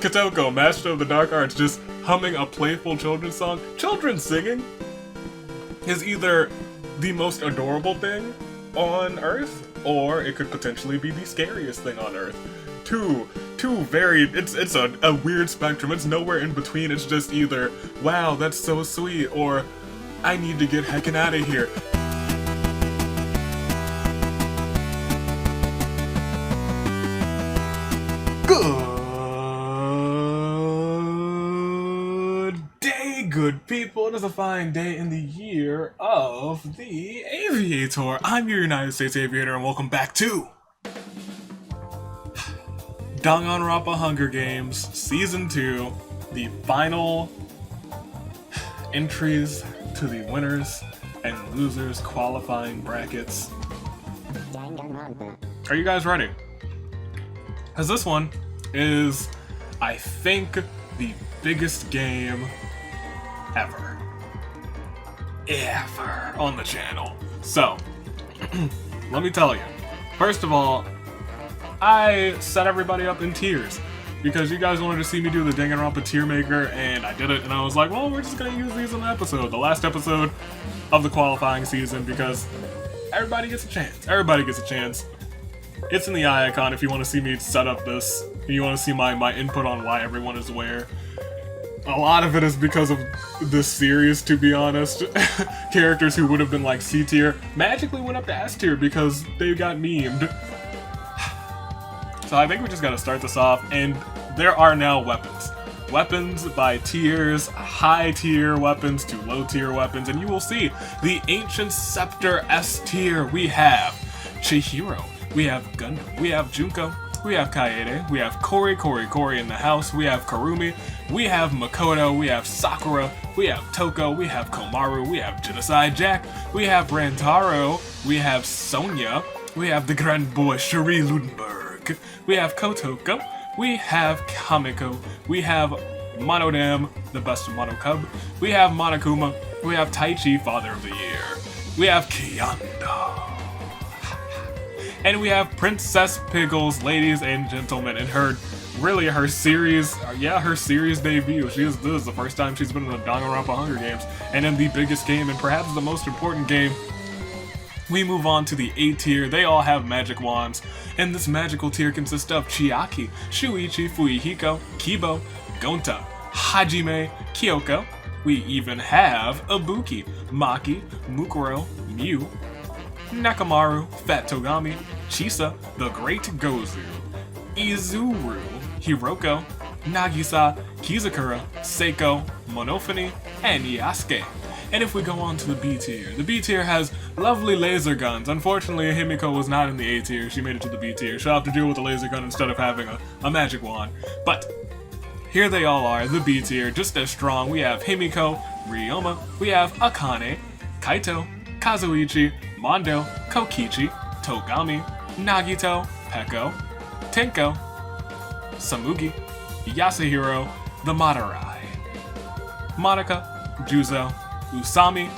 Katoko, Master of the Dark Arts, just humming a playful children's song. Children singing is either the most adorable thing on Earth, or it could potentially be the scariest thing on Earth. Two very, it's a weird spectrum. It's nowhere in between. It's just either, wow, that's so sweet, or I need to get heckin' out of here. Good day, good people. It is a fine day in the year of the Aviator. I'm your United States Aviator, and welcome back to Danganronpa Hunger Games Season 2, the final entries to the winners and losers qualifying brackets. Are you guys ready? Because this one is, I think, the biggest game ever on the channel. So, let me tell you. First of all, I set everybody up in tiers because you guys wanted to see me do the Danganronpa tier maker, and I did it, and I was like, well, we're just gonna use these in the episode, the last episode of the qualifying season, because everybody gets a chance. Everybody gets a chance. It's in the eye icon if you want to see me set up this. You want to see my input on why everyone is where. A lot of it is because of this series, to be honest. Characters who would have been like C tier magically went up to S tier because they got memed. So I think we just gotta start this off, and there are now weapons. Weapons by tiers, high tier weapons to low tier weapons, and you will see the Ancient Scepter S tier. We have Chihiro, we have Gundam, we have Junko, we have Kaede, we have Kori in the house, we have Karumi, we have Makoto, we have Sakura, we have Toko, we have Komaru, we have Genocide Jack, we have Rantaro, we have Sonya, we have the grand boy Shuri Ludenberg, we have Kotoko, we have Kamiko, we have Monodam, the best of Mono Cub, we have Monokuma, we have Taichi, Father of the Year, we have Kiyanda, and we have Princess Pickles, ladies and gentlemen, and her series debut. This is the first time she's been in the Danganronpa Hunger Games, and in the biggest game, and perhaps the most important game. We move on to the A tier. They all have magic wands, and this magical tier consists of Chiaki, Shuichi, Fuihiko, Kibo, Gonta, Hajime, Kyoko. We even have Ibuki, Maki, Mukuro, Mew, Nakamaru, Fat Togami, Chisa, the Great Gozu, Izuru, Hiroko, Nagisa, Kizakura, Seiko, Monofani, and Yasuke. And if we go on to the B tier has lovely laser guns. Unfortunately, Himiko was not in the A tier. She made it to the B tier. She'll have to deal with a laser gun instead of having a magic wand. But here they all are, the B tier, just as strong. We have Himiko, Ryoma, we have Akane, Kaito, Kazuichi, Mondo, Kokichi, Togami, Nagito, Peko, Tenko, Samugi, Yasuhiro, the Madorai, Monica, Juzo, Usami,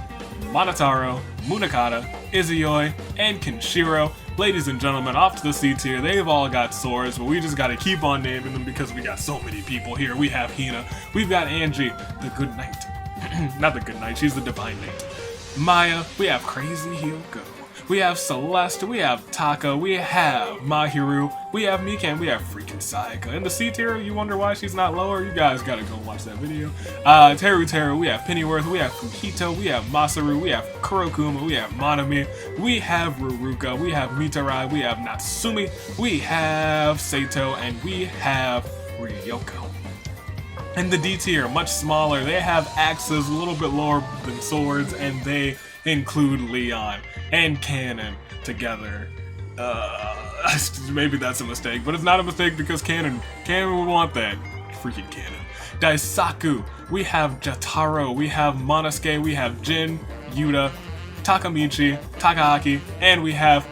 Monotaro, Munakata, Izuyoi, and Kenshiro. Ladies and gentlemen, off to the C tier. They've all got swords, but we just gotta keep on naming them because we got so many people here. We have Hina, we've got Angie, the Good Knight. Not the Good Knight, she's the Divine Knight. Maya, we have Crazy Hyoko, we have Celeste, we have Taka, we have Mahiru, we have Mikan, we have freaking Sayaka. In the C tier, you wonder why she's not lower? You guys gotta go watch that video. Teru, we have Pennyworth, we have Fukito, we have Masaru, we have Kurokuma, we have Monami, we have Ruruka, we have Mitarai, we have Natsumi, we have Sato, and we have Ryoko. In the D tier, much smaller, they have axes, a little bit lower than swords, and they include Leon and Cannon together. Maybe that's a mistake, but it's not a mistake because Cannon would want that. Freaking Cannon. Daisaku, we have Jataro, we have Monosuke, we have Jin, Yuta, Takamichi, Takahaki, and we have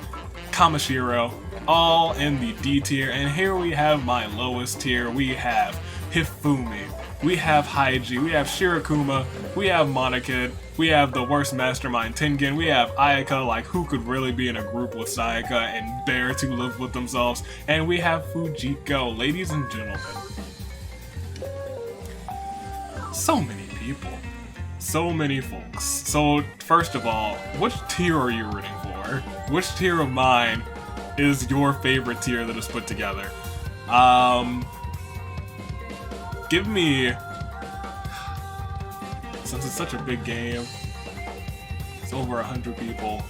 Kamashiro, all in the D tier. And here we have my lowest tier. We have Hifumi, we have Haiji, we have Shirakuma, we have Monokid, we have the worst mastermind Tengen, we have Ayaka, like who could really be in a group with Sayaka and bear to live with themselves, and we have Fujiko. Ladies and gentlemen, So many people. So many folks. So, first of all, which tier are you rooting for? Which tier of mine is your favorite tier that is put together? Give me... Since it's such a big game, it's over 100 people.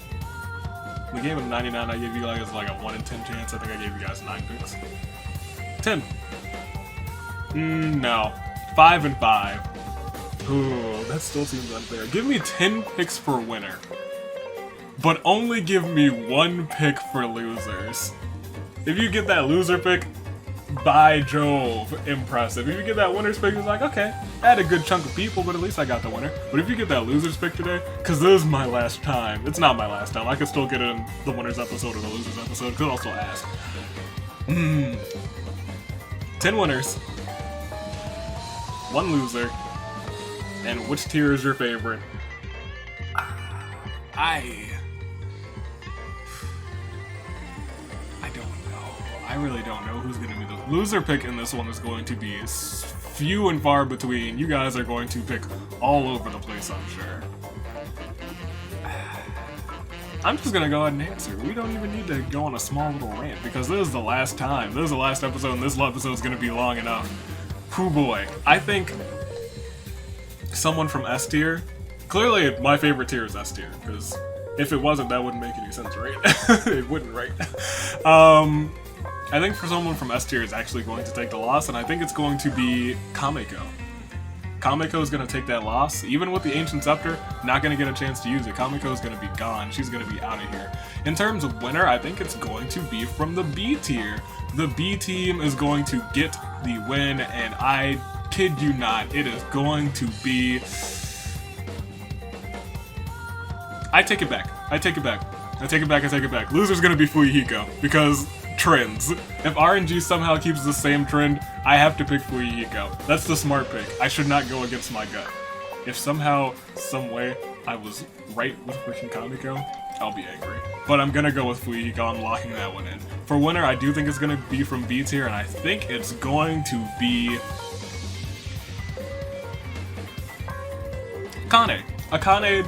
The game of 99, I gave you guys like a 1 in 10 chance. I think I gave you guys 9 picks. 10. No. 5 and 5. Ooh, that still seems unfair. Give me 10 picks for winner. But only give me 1 pick for losers. If you get that loser pick, by Jove, impressive. If you get that winner's pick, it's like, okay, I had a good chunk of people, but at least I got the winner. But if you get that loser's pick today, because this is my last time. It's not my last time. I could still get it in the winner's episode or the loser's episode. Could also ask. 10 winners. 1 loser. And which tier is your favorite? I don't know. I really don't know who's gonna be the loser pick in this one. Is going to be few and far between. You guys are going to pick all over the place, I'm sure. I'm just gonna go ahead and answer. We don't even need to go on a small little rant because this is the last time. This is the last episode, and this episode is gonna be long enough. Whew boy. I think someone from S tier. Clearly, my favorite tier is S tier, because if it wasn't, that wouldn't make any sense, right? It wouldn't, right? I think for someone from S tier is actually going to take the loss, and I think it's going to be Kameko. Kameko is going to take that loss. Even with the Ancient Scepter, not going to get a chance to use it. Kameko is going to be gone. She's going to be out of here. In terms of winner, I think it's going to be from the B tier. The B team is going to get the win, and I kid you not, it is going to be... I take it back. I take it back. I take it back. I take it back. Loser's gonna be Fuyuhiko, because trends. If RNG somehow keeps the same trend, I have to pick Fuyuhiko. That's the smart pick. I should not go against my gut. If somehow, some way, I was right with freaking Kamiko, I'll be angry. But I'm gonna go with Fuyuhiko. I'm locking that one in. For winner, I do think it's gonna be from B tier, and I think it's going to be... Akane. Akane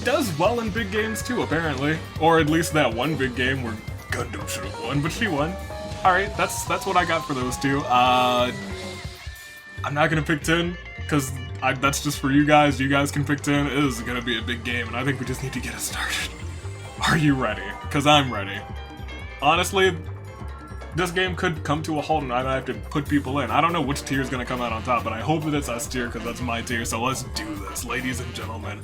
does well in big games too, apparently. Or at least that one big game where Gundam should have won, but she won. Alright, that's what I got for those two. I'm not gonna pick 10, because that's just for you guys. You guys can pick 10. It is gonna be a big game, and I think we just need to get it started. Are you ready? Because I'm ready. Honestly, this game could come to a halt and I might have to put people in. I don't know which tier is going to come out on top, but I hope that it's S tier because that's my tier, so let's do this, ladies and gentlemen.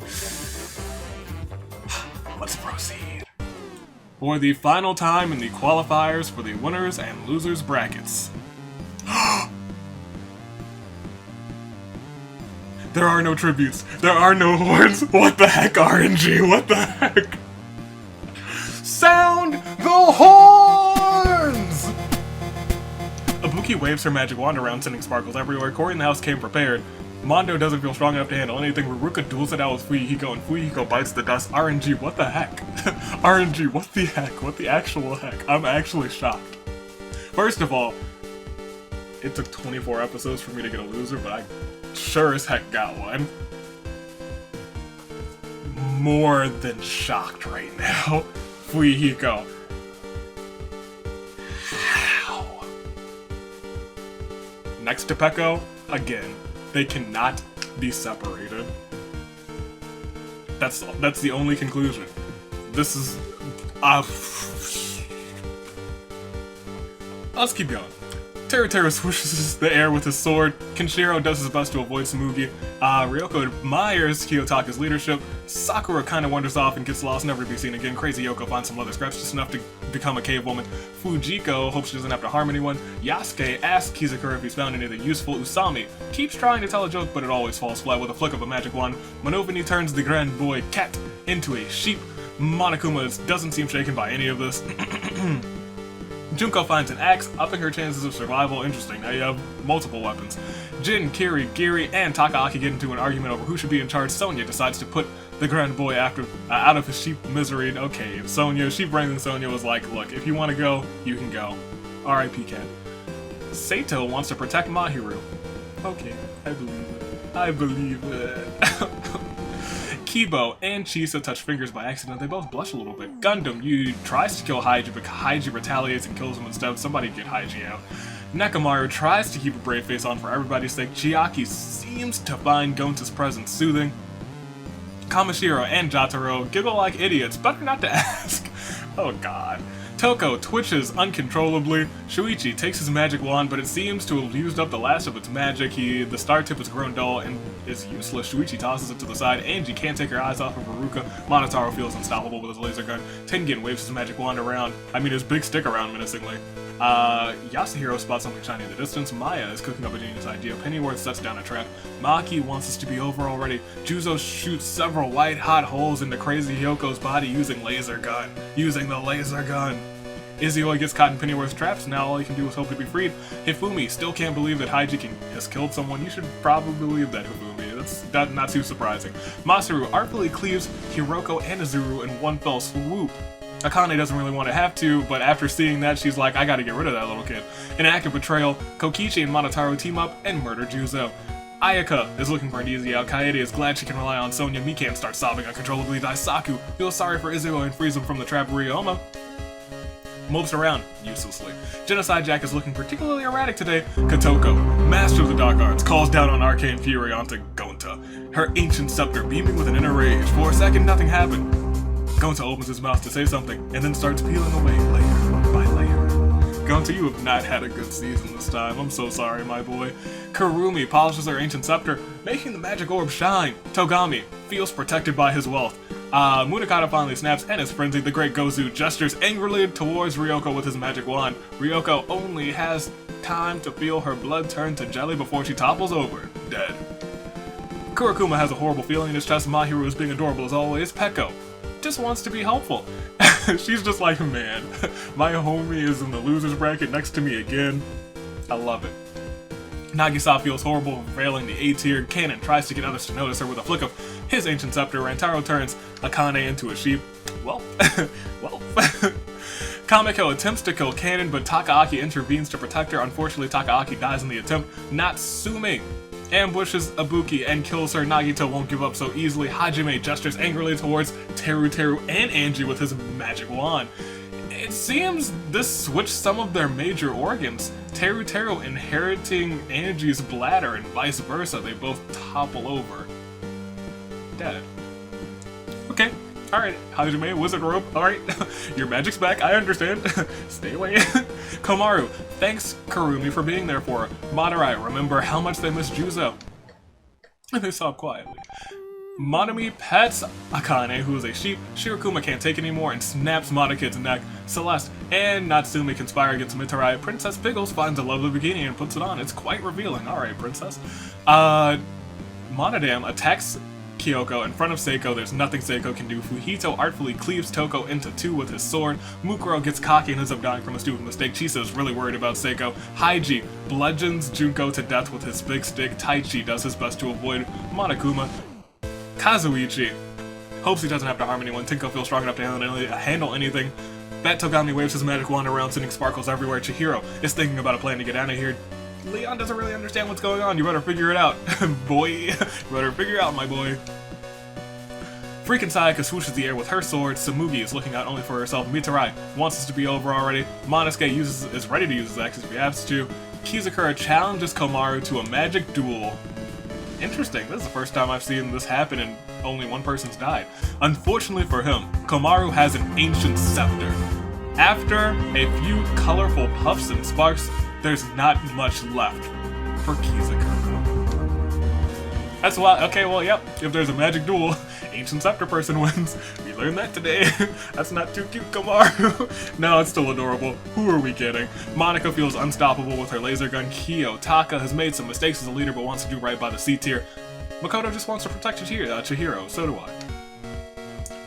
Let's proceed. For the final time in the qualifiers for the winners and losers brackets. There are no tributes. There are no horns. What the heck, RNG? What the heck? Sound the horns! Ibuki waves her magic wand around, sending sparkles everywhere. Cory in the house came prepared. Mondo doesn't feel strong enough to handle anything. Ruruka duels it out with Fuyuhiko, and Fuyuhiko bites the dust. RNG, what the heck? RNG, what the heck? What the actual heck? I'm actually shocked. First of all, it took 24 episodes for me to get a loser, but I sure as heck got one. More than shocked right now. Fuyuhiko. How? Next to Peko, again, they cannot be separated. That's the only conclusion. This is... let's keep going. Teruteru swooshes the air with his sword. Kenshiro does his best to avoid Tsumugi. Ryoko admires Kiyotaka's leadership. Sakura kinda wanders off and gets lost, never to be seen again. Crazy Yoko finds some leather scraps, just enough to become a cave woman. Fujiko hopes she doesn't have to harm anyone. Yasuke asks Kizakura if he's found anything useful. Usami keeps trying to tell a joke, but it always falls flat with a flick of a magic wand. Monofini turns the grand boy cat into a sheep. Monokuma doesn't seem shaken by any of this. Junko finds an axe, upping her chances of survival. Interesting, now you have multiple weapons. Jin, Kiri, Giri, and Takaaki get into an argument over who should be in charge. Sonya decides to put the grand boy out of his sheep misery. Okay, sheep-raising Sonya was like, look, if you want to go, you can go. R.I.P. Cat. Sato wants to protect Mahiru. Okay, I believe it. I believe it. Kibo and Chisa touch fingers by accident. They both blush a little bit. Gundam, you tries to kill Haiji, but Haiji retaliates and kills him instead. Somebody get Haiji out. Nekomaru tries to keep a brave face on for everybody's sake. Chiaki seems to find Gonta's presence soothing. Kamishiro and Jotaro giggle like idiots. Better not to ask. Oh god. Toko twitches uncontrollably. Shuichi takes his magic wand, but it seems to have used up the last of its magic. The star tip has grown dull and is useless. Shuichi tosses it to the side. Angie can't take her eyes off of Haruka. Monotaro feels unstoppable with his laser gun. Tengen waves his magic wand around. his big stick around menacingly. Yasuhiro spots something shiny in the distance. Maya is cooking up a genius idea. Pennyworth sets down a trap. Maki wants this to be over already. Juzo shoots several white-hot holes into Crazy Hyoko's body using the laser gun. Izuyoi gets caught in Pennyworth's traps. Now all he can do is hope to be freed. Hifumi still can't believe that Haiji has killed someone. You should probably believe that, Hifumi. That's not too surprising. Masaru artfully cleaves Hiroko and Izuru in one fell swoop. Akane doesn't really want to have to, but after seeing that, she's like, I gotta get rid of that little kid. In an act of betrayal, Kokichi and Monotaro team up and murder Juzo. Ayaka is looking for an easy out. Kaede is glad she can rely on Sonya. Mikan starts sobbing uncontrollably. Daisaku feels sorry for Izuyoi and frees him from the trap. Ryoma mopes around uselessly. Genocide Jack is looking particularly erratic today. Kotoko, master of the dark arts, calls down on arcane fury onto Gonta, her ancient scepter beaming with an inner rage. For a second, nothing happened. Gonta opens his mouth to say something, and then starts peeling away layer by layer. Gonta, you have not had a good season this time. I'm so sorry, my boy. Kurumi polishes her ancient scepter, making the magic orb shine. Togami feels protected by his wealth. Munakata finally snaps and is frenzied. The great Gozu gestures angrily towards Ryoko with his magic wand. Ryoko only has time to feel her blood turn to jelly before she topples over, dead. Kurokuma has a horrible feeling in his chest. Mahiru is being adorable as always. Peko just wants to be helpful. She's just like, man, my homie is in the loser's bracket next to me again. I love it. Nagisa feels horrible, failing the A tier. Kanon tries to get others to notice her with a flick of his ancient scepter. Rantaro turns Akane into a sheep. Well. Kamiko attempts to kill Kanon, but Takaaki intervenes to protect her. Unfortunately, Takaaki dies in the attempt. Natsume ambushes Ibuki and kills her. Nagito won't give up so easily. Hajime gestures angrily towards Teru and Angie with his magic wand. It seems this switched some of their major organs. Teru inheriting Angie's bladder and vice versa. They both topple over. Dead. Okay. Alright, Hajime, wizard rope. Alright, your magic's back, I understand. Stay away. Komaru, thanks Kurumi for being there for her. Madurai, remember how much they miss Juzo. And they sob quietly. Monami pets Akane, who is a sheep. Shirokuma can't take anymore and snaps Monokid's neck. Celeste and Natsume conspire against Mitarai. Princess Piggles finds a lovely bikini and puts it on. It's quite revealing. Alright, princess. Monodam attacks Kyoko in front of Seiko. There's nothing Seiko can do. Fujito artfully cleaves Toko into two with his sword. Mukuro gets cocky and ends up dying from a stupid mistake. Chisa is really worried about Seiko. Haiji bludgeons Junko to death with his big stick. Taichi does his best to avoid Monokuma. Kazuichi hopes he doesn't have to harm anyone. Tinko feels strong enough to handle anything. Bat Togami waves his magic wand around, sending sparkles everywhere. Chihiro is thinking about a plan to get out of here. Leon doesn't really understand what's going on. You better figure it out. Boy. You better figure it out, my boy. Freaking Sayaka swooshes the air with her sword. Samugi is looking out only for herself. Mitarai wants this to be over already. Monosuke is ready to use his axe if he has to. Kizakura challenges Komaru to a magic duel. Interesting, this is the first time I've seen this happen and only one person's died. Unfortunately for him, Komaru has an ancient scepter. After a few colorful puffs and sparks, there's not much left for Kizakura. That's why, okay, well, yep, if there's a magic duel, ancient scepter person wins. We learned that today. That's not too cute, Komaru. No, it's still adorable. Who are we kidding? Monica feels unstoppable with her laser gun. Kiyotaka has made some mistakes as a leader but wants to do right by the C tier. Makoto just wants to protect Chihiro, so do I.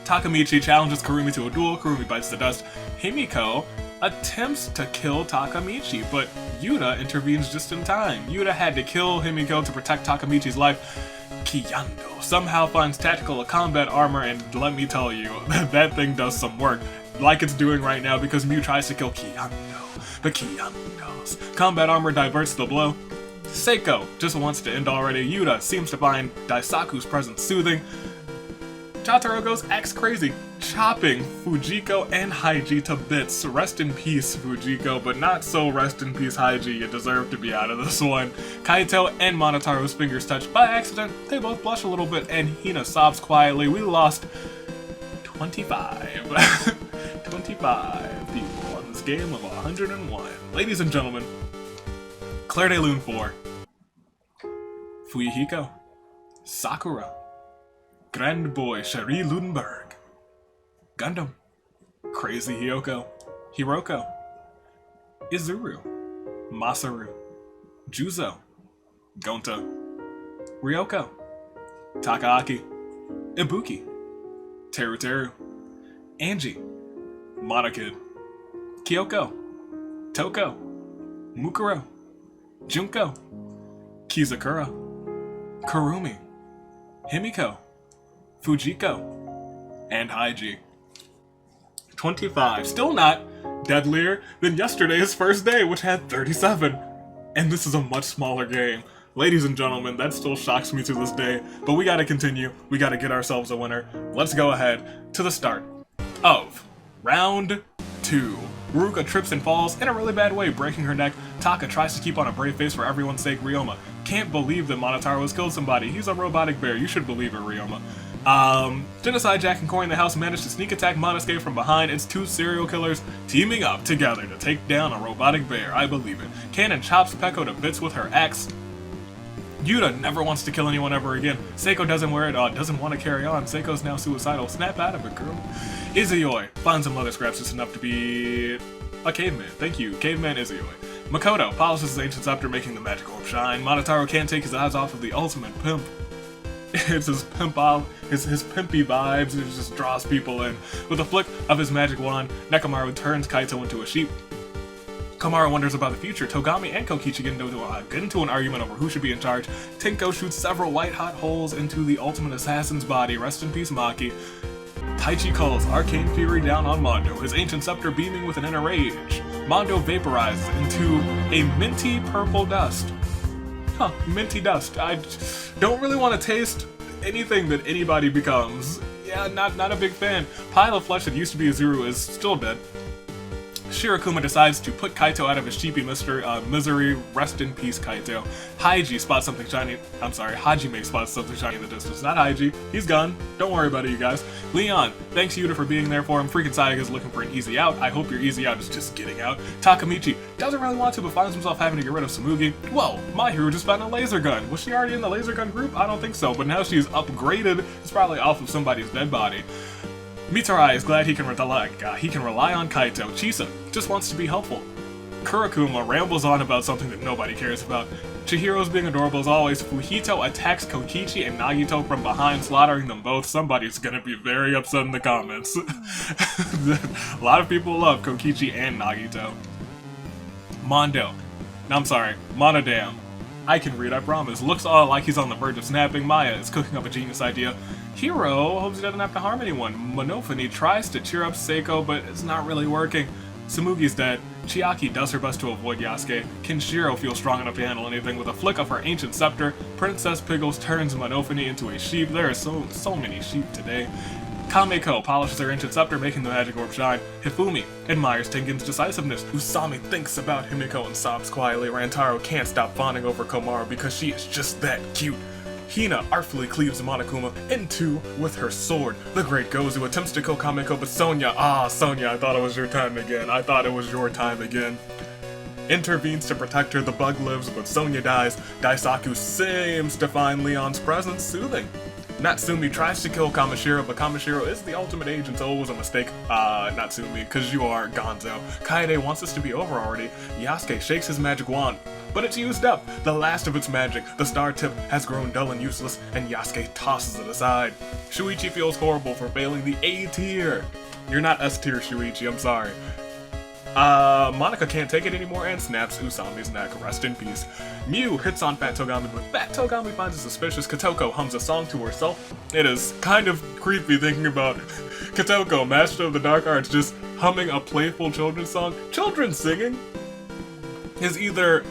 Takamichi challenges Kurumi to a duel. Kurumi bites the dust. Himiko attempts to kill Takamichi, but Yuta intervenes just in time. Yuta had to kill Himiko to protect Takamichi's life. Kiyando somehow finds tactical combat armor, and let me tell you, that thing does some work, like it's doing right now, because Mew tries to kill Kiyando, but Kiyando's combat armor diverts the blow. Seiko just wants to end already. Yuta seems to find Daisaku's presence soothing. Jotaro goes acts crazy, chopping Fujiko and Haiji to bits. Rest in peace, Fujiko, but not so rest in peace, Haiji. You deserve to be out of this one. Kaito and Monotaro's fingers touch by accident. They both blush a little bit, and Hina sobs quietly. We lost 25. 25 people on this game of 101. Ladies and gentlemen, Claire de Lune 4. Fuyuhiko. Sakura. Grand Boy Cherie Ludenberg. Gundam. Crazy Hyoko. Hiroko. Izuru. Masaru. Juzo. Gonta. Ryoko. Takaaki. Ibuki. Teru. Angie. Monokid. Kyoko. Toko. Mukuro. Junko. Kizakura. Kurumi. Himiko. Fujiko. And Haiji. 25. Still not deadlier than yesterday's first day, which had 37. And this is a much smaller game. Ladies and gentlemen, that still shocks me to this day, but we gotta continue. We gotta get ourselves a winner. Let's go ahead to the start of Round 2. Ruka trips and falls in a really bad way, breaking her neck. Taka tries to keep on a brave face for everyone's sake. Ryoma can't believe that Monotaro has killed somebody. He's a robotic bear. You should believe it, Ryoma. Genocide Jack and Cory in the house managed to sneak attack Monosuke from behind. It's two serial killers teaming up together to take down a robotic bear. I believe it. Kanon chops Peko to bits with her axe. Yuta never wants to kill anyone ever again. Seiko doesn't want to carry on. Seiko's now suicidal. Snap out of it, girl. Izuyoi finds a mother scraps just enough to be a caveman. Thank you, caveman Izuyoi. Makoto polishes his ancient scepter, making the magic orb shine. Monotaro can't take his eyes off of the ultimate pimp. It's his his pimpy vibes. It just draws people in. With a flick of his magic wand, Nekomaru turns Kaito into a sheep. Komaru wonders about the future. Togami and Kokichi get into an argument over who should be in charge. Tenko shoots several white-hot holes into the ultimate assassin's body. Rest in peace, Maki. Taichi calls Arcane Fury down on Mondo, his ancient scepter beaming with an inner rage. Mondo vaporizes into a minty purple dust. Huh, minty dust. I don't really want to taste anything that anybody becomes. Yeah, not a big fan. Pile of flesh that used to be Izuru is still dead. Shirakuma decides to put Kaito out of his cheapy misery. Rest in peace, Kaito. Hajime spots something shiny in the distance. Not Haiji. He's gone. Don't worry about it, you guys. Leon, thanks Yuta for being there for him. Freaking Sayaga's looking for an easy out. I hope your easy out is just getting out. Takamichi doesn't really want to, but finds himself having to get rid of Samugi. Whoa, my hero just found a laser gun. Was she already in the laser gun group? I don't think so, but now she's upgraded. It's probably off of somebody's dead body. Mitarai is glad he can rely on Kaito. Chisa just wants to be helpful. Kurakuma rambles on about something that nobody cares about. Chihiro's being adorable as always. Fujito attacks Kokichi and Nagito from behind, slaughtering them both. Somebody's gonna be very upset in the comments. A lot of people love Kokichi and Nagito. Monodam. I can read, I promise. Looks all like he's on the verge of snapping. Maya is cooking up a genius idea. Hiro hopes he doesn't have to harm anyone. Monofani tries to cheer up Seiko, but it's not really working. Samugi's dead. Chiaki does her best to avoid Yasuke. Kenshiro feels strong enough to handle anything. With a flick of her ancient scepter, Princess Piggles turns Monofani into a sheep. There are so many sheep today. Kameko polishes her ancient scepter, making the magic orb shine. Hifumi admires Tengen's decisiveness. Usami thinks about Himiko and sobs quietly. Rantaro can't stop fawning over Komaru because she is just that cute. Hina artfully cleaves Monokuma in two with her sword. The great Gozu attempts to kill Kameko, but Sonya, I thought it was your time again. Intervenes to protect her. The bug lives, but Sonya dies. Daisaku seems to find Leon's presence soothing. Natsumi tries to kill Kamashiro, but Kamashiro is the ultimate agent, so it was a mistake. Natsumi, because you are Gonzo. Kaede wants this to be over already. Yasuke shakes his magic wand, but it's used up. The last of its magic. The star tip has grown dull and useless, and Yasuke tosses it aside. Shuichi feels horrible for failing the A tier. You're not S tier, Shuichi, I'm sorry. Monica can't take it anymore and snaps Usami's neck. Rest in peace. Mew hits on Fat Togami, but Fat Togami finds it suspicious. Kotoko hums a song to herself. It is kind of creepy thinking about Kotoko, Master of the Dark Arts, just humming a playful children's song. Children singing is either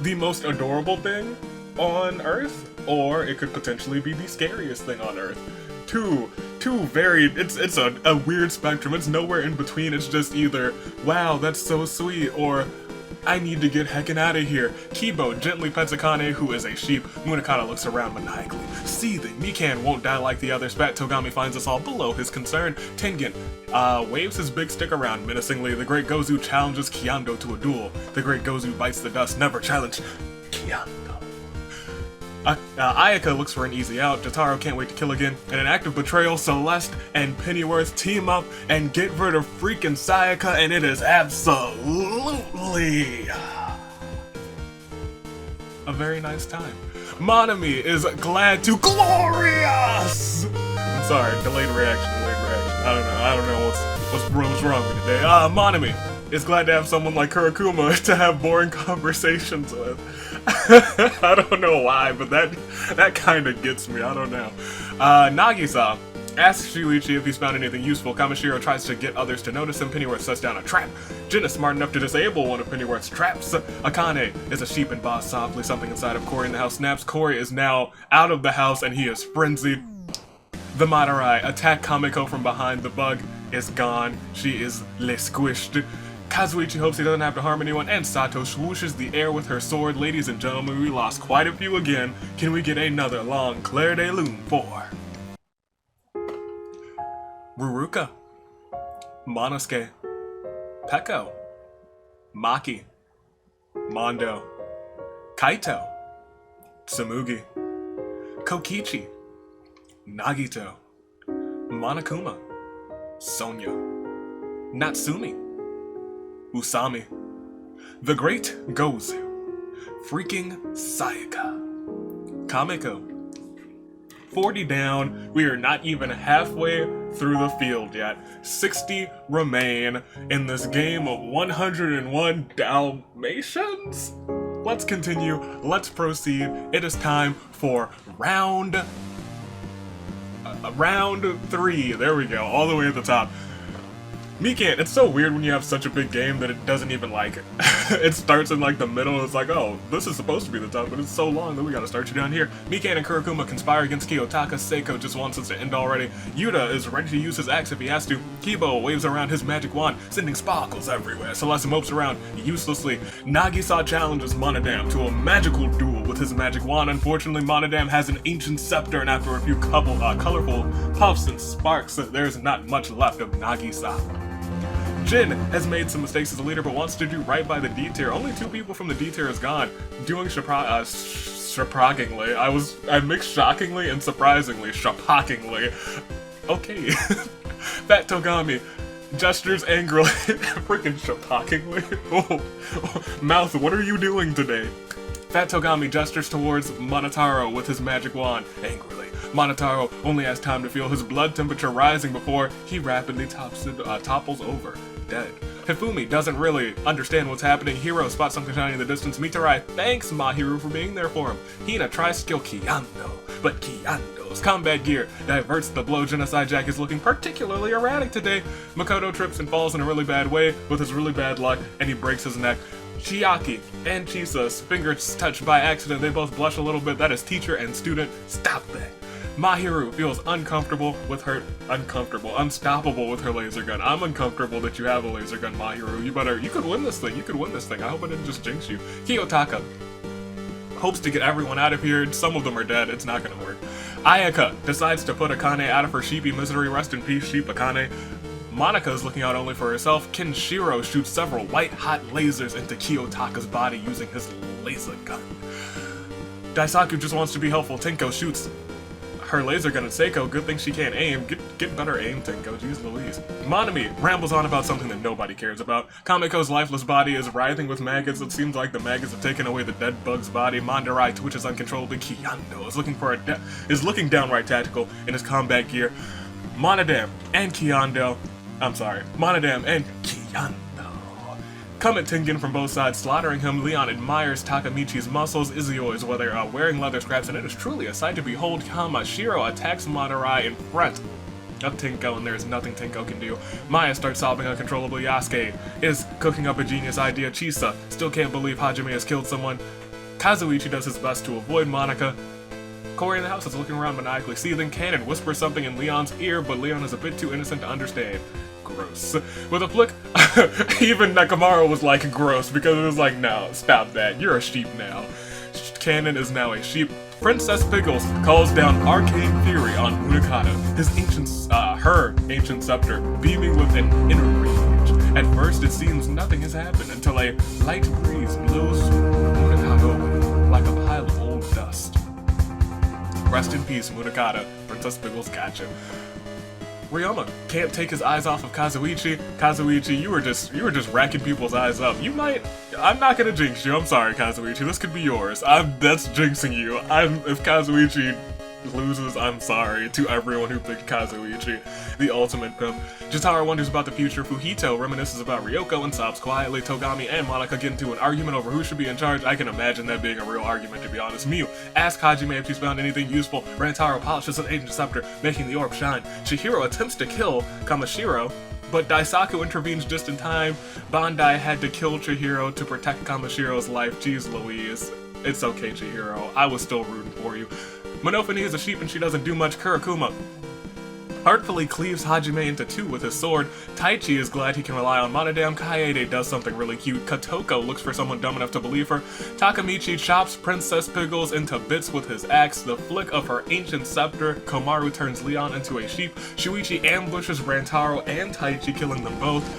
the most adorable thing on Earth, or it could potentially be the scariest thing on Earth. Two very, it's a weird spectrum. It's nowhere in between. It's just either, wow, that's so sweet, or I need to get heckin' out of here. Kibo gently pets Akane, who is a sheep. Munakata looks around maniacally, seething. Mikan won't die like the others. Fat Togami finds us all below his concern. Tengen waves his big stick around menacingly. The Great Gozu challenges Kiando to a duel. The Great Gozu bites the dust. Never challenge Kiando. Ayaka looks for an easy out. Jotaro can't wait to kill again. In an act of betrayal, Celeste and Pennyworth team up and get rid of freaking Sayaka, and it is absolutely a very nice time. Monami is glad to glorious! I'm sorry, delayed reaction. I don't know what's wrong with today. Monami is glad to have someone like Kurokuma to have boring conversations with. I don't know why, but that kind of gets me. I don't know. Nagisa asks Shuichi if he's found anything useful. Kamishiro tries to get others to notice him. Pennyworth sets down a trap. Jin is smart enough to disable one of Pennyworth's traps. Akane is a sheep and boss softly. Something inside of Cory in the house snaps. Cory is now out of the house and he is frenzied. The Madarai attack Kamiko from behind. The bug is gone. She is squished. Kazuichi hopes he doesn't have to harm anyone, and Sato swooshes the air with her sword. Ladies and gentlemen, we lost quite a few again. Can we get another long Clair de Lune for Ruruka, Monosuke, Peko, Maki, Mondo, Kaito, Tsumugi, Kokichi, Nagito, Monokuma, Sonya, Natsumi, Usami, the Great Gozu, freaking Sayaka, Kamiko. 40 down, we are not even halfway through the field yet. 60 remain in this game of 101 Dalmatians? Let's continue, let's proceed. It is time for round 3. There we go, all the way at the top. Mikan, it's so weird when you have such a big game that it doesn't even like it. It starts in like the middle, and it's like, oh, this is supposed to be the top, but it's so long that we gotta start you down here. Mikan and Kurokuma conspire against Kiyotaka. Seiko just wants us to end already. Yuta is ready to use his axe if he has to. Kibo waves around his magic wand, sending sparkles everywhere. Celeste mopes around uselessly. Nagisa challenges Monodam to a magical duel with his magic wand. Unfortunately, Monodam has an ancient scepter, and after a few colorful puffs and sparks, there's not much left of Nagisa. Jin has made some mistakes as a leader, but wants to do right by the D tier. Only 2 people from the D tier is gone. Doing surprisingly. I mixed shockingly and surprisingly. Shockingly. Okay. Fat Togami gestures angrily. Freaking shockingly. Oh. Mouth, what are you doing today? Fat Togami gestures towards Monotaro with his magic wand, angrily. Monotaro only has time to feel his blood temperature rising before he rapidly topples over, dead. Hifumi doesn't really understand what's happening. Hiro spots something shiny in the distance. Mitarai thanks Mahiru for being there for him. Hina tries to kill Kiando, but Kiando's combat gear diverts the blow. Genocide Jack is looking particularly erratic today. Makoto trips and falls in a really bad way with his really bad luck, and he breaks his neck. Chiaki and Chisa's fingers touched by accident. They both blush a little bit. That is teacher and student. Stop that. Mahiru feels unstoppable with her laser gun. I'm uncomfortable that you have a laser gun, Mahiru. You could win this thing. I hope I didn't just jinx you. Kiyotaka hopes to get everyone out of here. Some of them are dead. It's not gonna work. Ayaka decides to put Akane out of her sheepy misery. Rest in peace, sheep Akane. Monica is looking out only for herself. Kenshiro shoots several white-hot lasers into Kiyotaka's body using his laser gun. Daisaku just wants to be helpful. Tenko shoots her laser gun at Seiko. Good thing she can't aim. Get better aim, Tenko. Jeez Louise. Monami rambles on about something that nobody cares about. Kamiko's lifeless body is writhing with maggots. It seems like the maggots have taken away the dead bug's body. Mandarai twitches uncontrollably. Kiando is looking downright tactical in his combat gear. Monodam and Kiando come at Tengen from both sides, slaughtering him. Leon admires Takamichi's muscles. Izio is wearing leather scraps, and it is truly a sight to behold. Kamashiro attacks Madarai in front of Tenko, and there is nothing Tenko can do. Maya starts sobbing uncontrollably. Yasuke is cooking up a genius idea. Chisa still can't believe Hajime has killed someone. Kazuichi does his best to avoid Monica. Corey in the house is looking around maniacally seething. Cannon whispers something in Leon's ear, but Leon is a bit too innocent to understand. Gross. With a flick, even Nekomaru was like, gross, because it was like, no, stop that, you're a sheep now. Cannon is now a sheep. Princess Pickles calls down arcane fury on Munakata, her ancient scepter, beaming with an inner rage. At first, it seems nothing has happened until a light breeze blows Munakata away like a pile of old dust. Rest in peace, Munakata. Princess Pickles gotcha. Ryoma can't take his eyes off of Kazuichi. Kazuichi, you were just racking people's eyes up. I'm not gonna jinx you. I'm sorry, Kazuichi. This could be yours. That's jinxing you. If Kazuichi loses, I'm sorry to everyone who picked Kazuichi, the ultimate pimp. Jotaro wonders about the future. Fujito reminisces about Ryoko and sobs quietly. Togami and Monica get into an argument over who should be in charge. I can imagine that being a real argument, to be honest. Miu asks Hajime if she's found anything useful. Rantaro polishes an ancient scepter, making the orb shine. Chihiro attempts to kill Kamashiro, but Daisaku intervenes just in time. Bandai had to kill Chihiro to protect Kamashiro's life. Jeez Louise. It's okay, Chihiro. I was still rooting for you. Monofini is a sheep and she doesn't do much. Kurakuma artfully cleaves Hajime into two with his sword. Taichi is glad he can rely on Monodam. Kaede does something really cute. Katoko looks for someone dumb enough to believe her. Takamichi chops Princess Pickles into bits with his axe. The flick of her ancient scepter. Komaru turns Leon into a sheep. Shuichi ambushes Rantaro and Taichi, killing them both.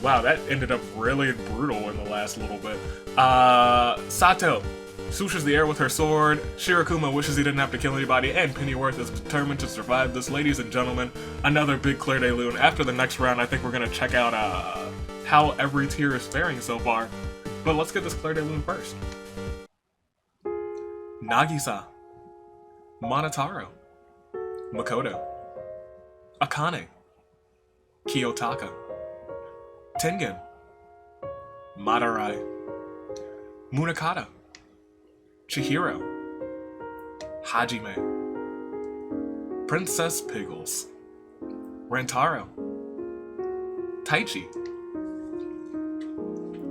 Wow, that ended up really brutal in the last little bit. Sato swooshes the air with her sword. Shirakuma wishes he didn't have to kill anybody, and Pennyworth is determined to survive this. Ladies and gentlemen, another big Claire de Lune. After the next round, I think we're gonna check out how every tier is faring so far. But let's get this Claire de Lune first. Nagisa, Monotaro, Makoto, Akane, Kiyotaka, Tengen, Madurai, Munakata, Chihiro, Hajime, Princess Pickles, Rantaro, Taichi.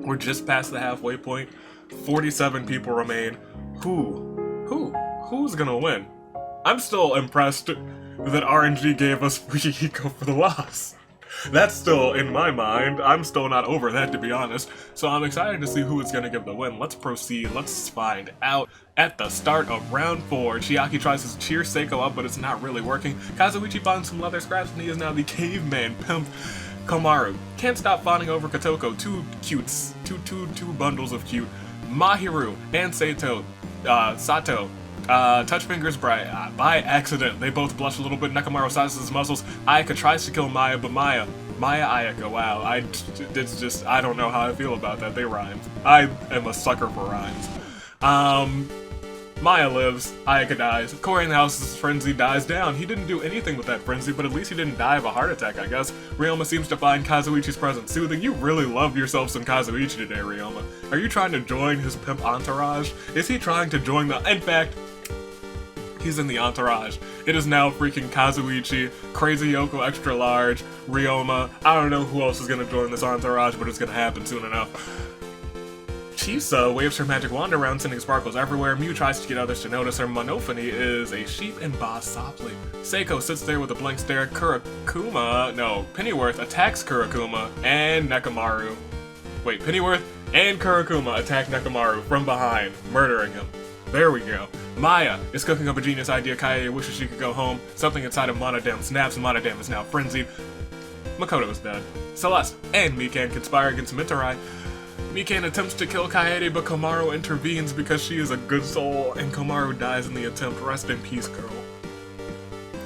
We're just past the halfway point. 47 people remain. Who's gonna win? I'm still impressed that RNG gave us Fujihiko for the loss. That's still, in my mind, I'm still not over that, to be honest. So I'm excited to see who is going to give the win. Let's proceed. Let's find out. At the start of round 4, Chiaki tries to cheer Seiko up, but it's not really working. Kazuichi finds some leather scraps, and he is now the caveman pimp. Komaru can't stop fawning over Katoko. Two cutes. Two bundles of cute. Mahiru and Sato touch fingers by accident. They both blush a little bit. Nekomaru sizes his muscles. Ayaka tries to kill Maya, but Maya Ayaka, wow. I don't know how I feel about that. They rhyme. I am a sucker for rhymes. Maya lives. Ayaka dies. Corey in the house's frenzy dies down. He didn't do anything with that frenzy, but at least he didn't die of a heart attack, I guess. Ryoma seems to find Kazuichi's presence soothing. You really love yourself some Kazuichi today, Ryoma. Are you trying to join his pimp entourage? Is he trying to join the... In fact, he's in the entourage. It is now freaking Kazuichi, Crazy Yoko Extra Large, Ryoma. I don't know who else is gonna join this entourage, but it's gonna happen soon enough. Chisa waves her magic wand around, sending sparkles everywhere. Miu tries to get others to notice her. Monofini is a sheep and bows softly. Seiko sits there with a blank stare. Pennyworth attacks Kurakuma and Nekomaru. Wait, Pennyworth and Kurakuma attack Nekomaru from behind, murdering him. There we go. Maya is cooking up a genius idea. Kaede wishes she could go home. Something inside of Monodam snaps. Monodam is now frenzied. Makoto is dead. Celeste and Mikan conspire against Mitarai. Mikan attempts to kill Kaede, but Komaru intervenes because she is a good soul, and Komaru dies in the attempt. Rest in peace, girl.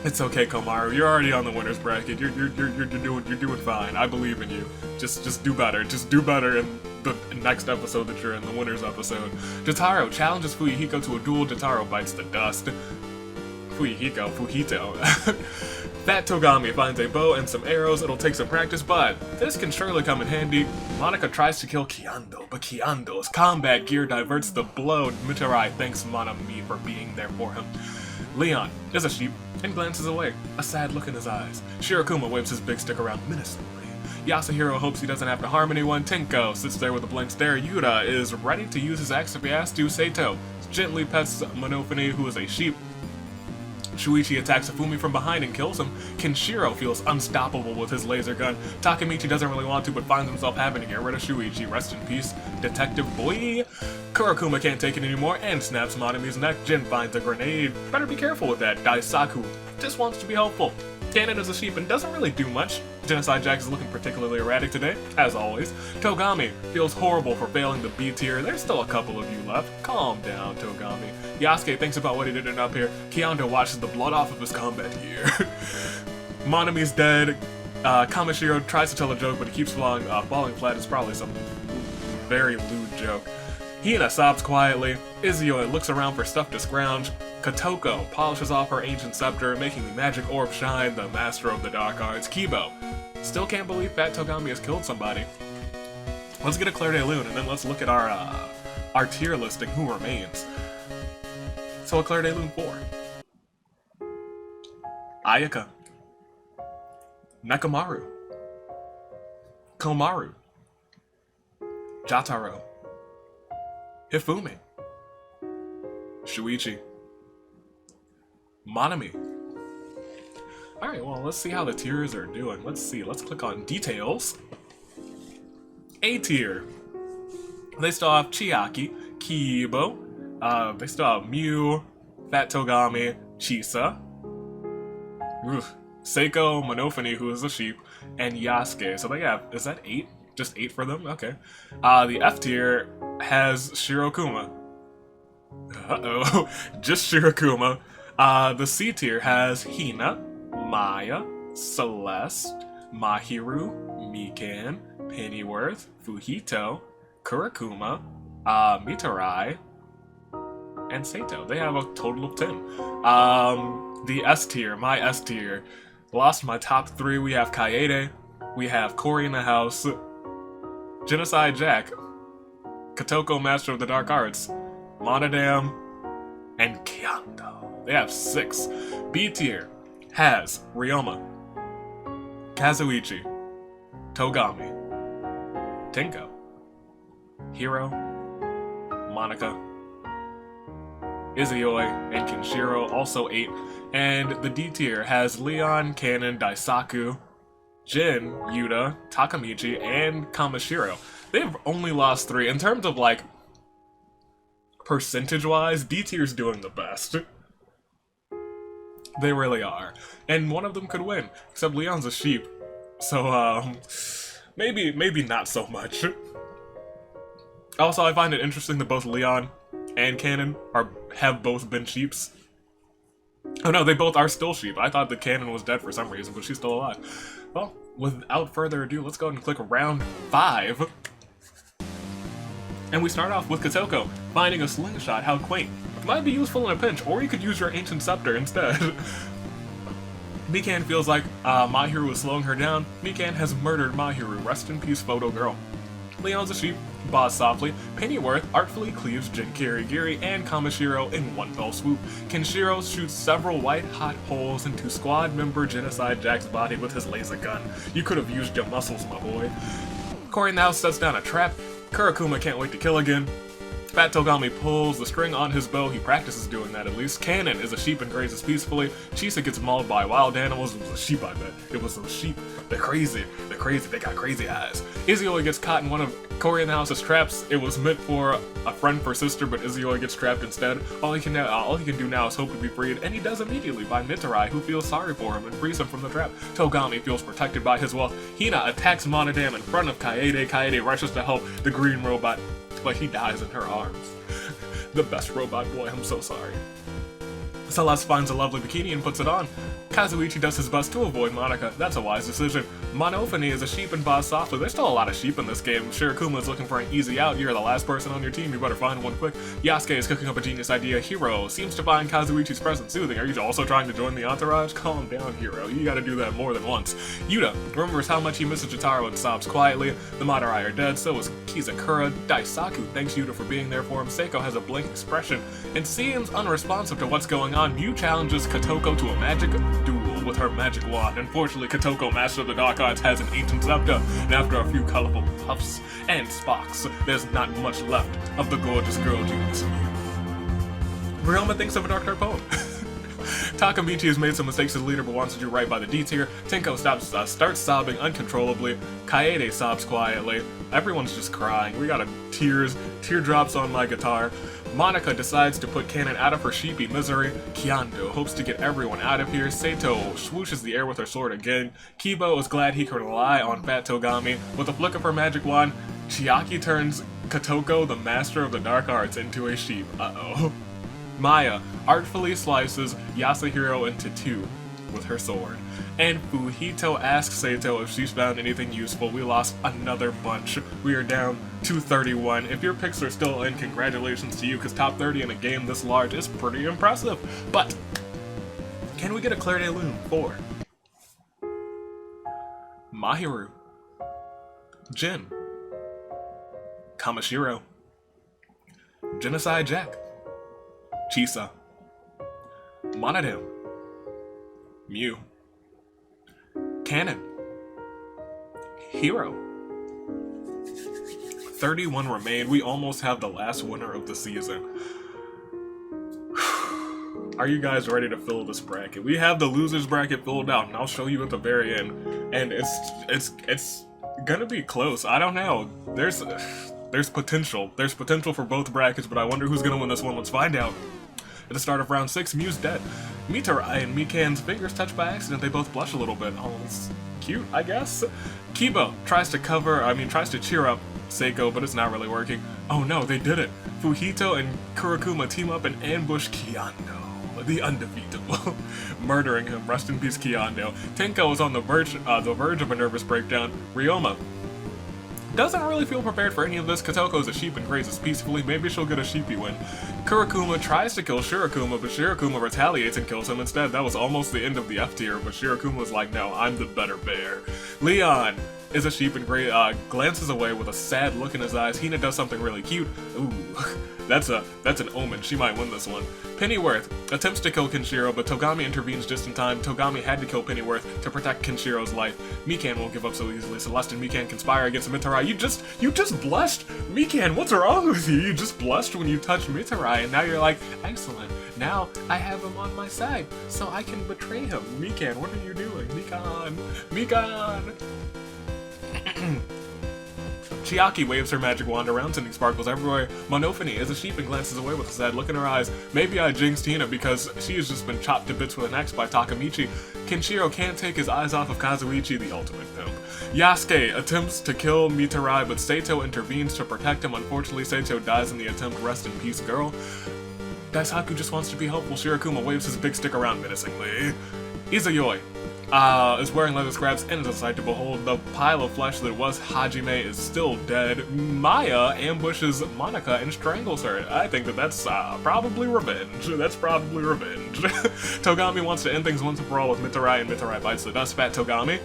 It's okay, Komaru. You're already on the winner's bracket. You're doing fine. I believe in you. Just do better. Just do better in the next episode that you're in, the winner's episode. Jotaro challenges Fujihiko to a duel. Jotaro bites the dust. Fujito. Fat Togami finds a bow and some arrows. It'll take some practice, but this can surely come in handy. Monica tries to kill Kiando, but Kiando's combat gear diverts the blow. Mitarai thanks Monami for being there for him. Leon is a sheep and glances away, a sad look in his eyes. Shirakuma waves his big stick around menacingly. Yasuhiro hopes he doesn't have to harm anyone. Tenko sits there with a blank stare. Yuta is ready to use his axe if he has to. Sato gently pets Monofune, who is a sheep. Shuichi attacks Ifumi from behind and kills him. Kenshiro feels unstoppable with his laser gun. Takemichi doesn't really want to, but finds himself having to get rid of Shuichi. Rest in peace, Detective Boy. Kurakuma can't take it anymore and snaps Manami's neck. Jin finds a grenade. Better be careful with that. Daisaku just wants to be helpful. Kanon is a sheep and doesn't really do much. Genocide Jax is looking particularly erratic today, as always. Togami feels horrible for failing the B tier. There's still a couple of you left. Calm down, Togami. Yasuke thinks about what he did in up here. Kyondo washes the blood off of his combat gear. Manami's dead. Kamishiro tries to tell a joke, but he keeps falling flat. It's probably some very lewd joke. Hina sobs quietly. Izuyoi looks around for stuff to scrounge. Kotoko polishes off her ancient scepter, making the magic orb shine, the master of the dark arts. Kibo still can't believe Fat Togami has killed somebody. Let's get a Claire de Lune, and then let's look at our tier listing, who remains. So a Claire de Lune 4. Ayaka. Nekamaru. Komaru. Jataro. Hifumi. Shuichi. Manami. Alright, well, let's see how the tiers are doing. Let's see. Let's click on details. A tier. They still have Chiaki, Kibo. They still have Mew, Fat Togami, Chisa, Seiko, Monofune, who is a sheep, and Yasuke. So they have, is that 8? Just 8 for them? Okay. The F tier has Shirokuma. Uh-oh. Just Shirokuma. The C tier has Hina, Maya, Celeste, Mahiru, Mikan, Pennyworth, Fujito, Kurakuma, Mitarai, and Sato. They have a total of 10. The S tier, my S tier. Lost my top 3. We have Kaede, we have Cory in the House, Genocide Jack, Kotoko, Master of the Dark Arts, Monodam, and Kyondo. They have 6. B tier has Ryoma, Kazuichi, Togami, Tenko, Hiro, Monica, Izuyoi, and Kenshiro, also 8. And the D tier has Leon, Kanon, Daisaku, Jin, Yuta, Takemichi, and Kamishiro. They've only lost 3. In terms of, like, percentage-wise, D tier's doing the best. They really are. And one of them could win, except Leon's a sheep. So, maybe not so much. Also, I find it interesting that both Leon and Kanon have both been sheeps. Oh no, they both are still sheep. I thought that Kanon was dead for some reason, but she's still alive. Well, without further ado, let's go ahead and click round 5. And we start off with Kotoko finding a slingshot. How quaint. It might be useful in a pinch, or you could use your ancient scepter instead. Mikan feels like Mahiru is slowing her down. Mikan has murdered Mahiru. Rest in peace, photo girl. Leon's a sheep, boss softly. Pennyworth artfully cleaves Jin Kirigiri and Kamishiro in one fell swoop. Kenshiro shoots several white-hot holes into squad member Genocide Jack's body with his laser gun. You could have used your muscles, my boy. Cory now sets down a trap. Kurakuma can't wait to kill again. Fat Togami pulls the string on his bow. He practices doing that at least. Kanon is a sheep and grazes peacefully. Chisa gets mauled by wild animals. It was a sheep, I bet. It was a sheep. They're crazy. They're crazy. They got crazy eyes. Izuyoi gets caught in one of Cory in the House's traps. It was meant for a friend for sister, but Izuyoi gets trapped instead. All he can do now is hope to be freed, and he does immediately by Mitarai, who feels sorry for him and frees him from the trap. Togami feels protected by his wealth. Hina attacks Monodam in front of Kaede. Kaede rushes to help the green robot, but he dies in her arms. The best robot boy, I'm so sorry. Celeste finds a lovely bikini and puts it on. Kazuichi does his best to avoid Monica. That's a wise decision. Monofune is a sheep and boss softly. There's still a lot of sheep in this game. Shirokuma is looking for an easy out. You're the last person on your team. You better find one quick. Yasuke is cooking up a genius idea. Hiro seems to find Kazuichi's presence soothing. Are you also trying to join the entourage? Calm down, Hiro. You gotta do that more than once. Yuta remembers how much he misses Jotaro and sobs quietly. The Madarai are dead, so is Kizakura. Daisaku thanks Yuta for being there for him. Seiko has a blank expression and seems unresponsive to what's going on. Mew challenges Kotoko to a magic duel with her magic wand. Unfortunately, Kotoko, Master of the Dark Arts, has an ancient scepter, and after a few colorful puffs and sparks, there's not much left of the gorgeous girl June's view. Ryoma thinks of a Dark poem. Takamichi has made some mistakes as leader but wants to do right by the D tier. Tenko starts sobbing uncontrollably. Kaede sobs quietly. Everyone's just crying. We got teardrops on my guitar. Monica decides to put Kanon out of her sheepy misery. Kiando hopes to get everyone out of here. Sato swooshes the air with her sword again. Kibo is glad he can rely on Fat Togami. With a flick of her magic wand, Chiaki turns Kotoko, the master of the dark arts, into a sheep. Uh-oh. Maya artfully slices Yasuhiro into two with her sword. And Fujito asks Sato if she's found anything useful. We lost another bunch. We are down to 31. If your picks are still in, congratulations to you, because top 30 in a game this large is pretty impressive. But can we get a Claire de Lune for Mahiru, Jin, Kamashiro, Genocide Jack, Chisa, Monodam, Mew, Kanon, Hero. 31 remain. We almost have the last winner of the season. Are you guys ready to fill this bracket? We have the losers bracket filled out, and I'll show you at the very end. And it's gonna be close. I don't know. There's potential. There's potential for both brackets, but I wonder who's gonna win this one. Let's find out. At the start of round 6, Mew's dead. Mitarai and Mikan's fingers touch by accident. They both blush a little bit. Oh, it's cute, I guess. Kibo tries to cheer up Seiko, but it's not really working. Oh no, they did it. Fujito and Kurokuma team up and ambush Kiando, the undefeatable, murdering him. Rest in peace, Kiando. Tenko is on the verge of a nervous breakdown. Ryoma doesn't really feel prepared for any of this. Kotoko's a sheep and grazes peacefully. Maybe she'll get a sheepy win. Kurokuma tries to kill Shirokuma, but Shirokuma retaliates and kills him instead. That was almost the end of the F tier, but Shirokuma was like, no, I'm the better bear. Leon is a sheep and glances away with a sad look in his eyes. Hina does something really cute. Ooh, that's an omen. She might win this one. Pennyworth attempts to kill Kenshiro, but Togami intervenes just in time. Togami had to kill Pennyworth to protect Kenshiro's life. Mikan won't give up so easily. Celeste and Mikan conspire against Mitarai. You just blushed? Mikan, what's wrong with you? You just blushed when you touched Mitarai, and now you're like, excellent. Now I have him on my side, so I can betray him. Mikan, what are you doing? Mikan! Chiaki waves her magic wand around, sending sparkles everywhere. Monofony is a sheep and glances away with a sad look in her eyes. Maybe I jinxed Hina because she has just been chopped to bits with an axe by Takamichi. Kenshiro can't take his eyes off of Kazuichi, the ultimate pimp. Yasuke attempts to kill Mitarai, but Sato intervenes to protect him. Unfortunately, Sato dies in the attempt. Rest in peace, girl. Daisaku just wants to be helpful. Shirokuma waves his big stick around menacingly. Izayoi is wearing leather scraps and is a sight to behold. The pile of flesh that was Hajime is still dead. Maya ambushes Monica and strangles her. I think that's probably revenge. That's probably revenge. Togami wants to end things once and for all with Mitarai, and Mitarai bites the dust. Fat Togami,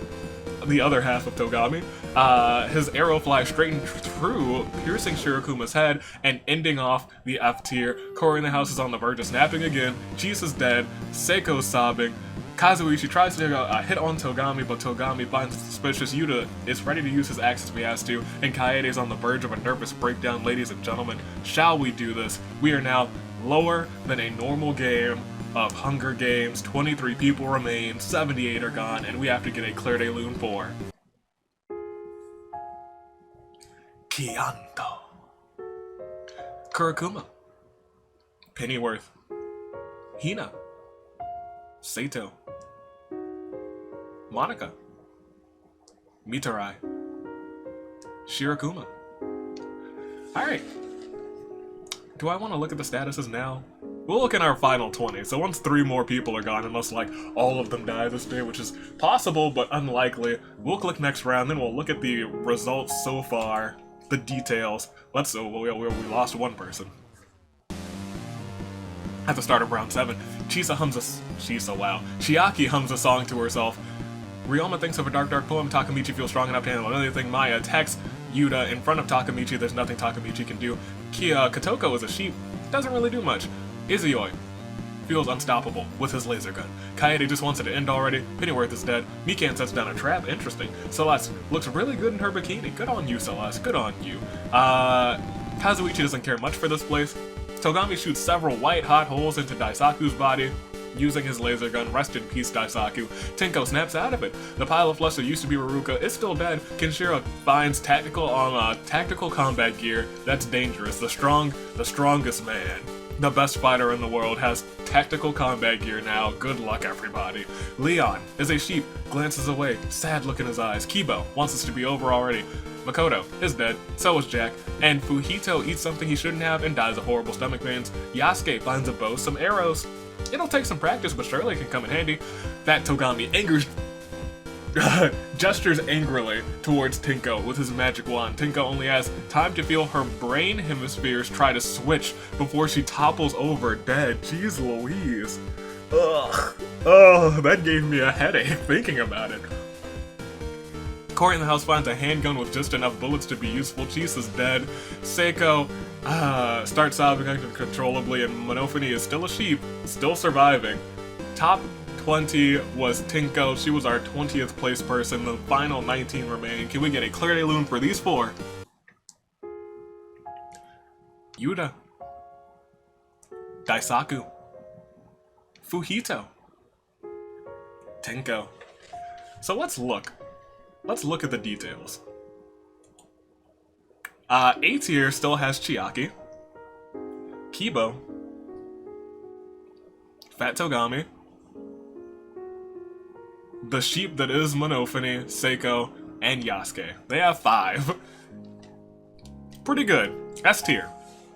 the other half of Togami, his arrow flies straight through, piercing Shirokuma's head and ending off the F tier. Cory in the house is on the verge of snapping again. Chisa's dead. Seiko's sobbing. Kazuichi tries to hit on Togami, but Togami finds it suspicious. Yuta is ready to use his axe if he has to, and Kaede is on the verge of a nervous breakdown. Ladies and gentlemen, shall we do this? We are now lower than a normal game of Hunger Games. 23 people remain, 78 are gone, and we have to get a Claire de Lune for Kianto, Kurokuma, Pennyworth, Hina, Sato, Monica, Mitarai, Shirokuma. Alright. Do I want to look at the statuses now? We'll look in our final 20, so once 3 more people are gone, unless like all of them die this day, which is possible but unlikely, we'll click next round, then we'll look at the results so far, the details. We lost one person. At the start of round 7, Chiaki hums a song to herself. Ryoma thinks of a dark poem. Takamichi feels strong enough to handle anything. Maya attacks Yuta in front of Takamichi. There's nothing Takamichi can do. Kotoko is a sheep. Doesn't really do much. Izayoi feels unstoppable with his laser gun. Kaede just wants it to end already. Pennyworth is dead. Mikan sets down a trap. Interesting. Celeste looks really good in her bikini. Good on you, Celeste. Good on you. Kazuichi doesn't care much for this place. Togami shoots several white-hot holes into Daisaku's body using his laser gun. Rest in peace, Daisaku. Tenko snaps out of it. The pile of flesh that used to be Ruruka is still dead. Kenshiro finds tactical combat gear. That's dangerous. The strongest man, the best fighter in the world, has tactical combat gear now. Good luck, everybody. Leon is a sheep, glances away, sad look in his eyes. Kibo wants this to be over already. Makoto is dead, so is Jack, and Fujito eats something he shouldn't have and dies of horrible stomach pains. Yasuke finds a bow, some arrows. It'll take some practice, but surely it can come in handy. Fat Togami gestures angrily towards Tenko with his magic wand. Tenko only has time to feel her brain hemispheres try to switch before she topples over dead. Jeez Louise. Ugh. Oh, that gave me a headache thinking about it. Cory in the house finds a handgun with just enough bullets to be useful. Chise is dead. Seiko starts sobbing uncontrollably, and Monofini is still a sheep, still surviving. Top 20 was Tenko. She was our 20th place person. The final 19 remaining. Can we get a Claire de Lune for these 4? Yuta. Daisaku. Fujito. Tenko. So let's look. Let's look at the details. A tier still has Chiaki, Kibo, Fat Togami, the sheep that is Monofini, Seiko, and Yasuke. They have 5. Pretty good. S tier,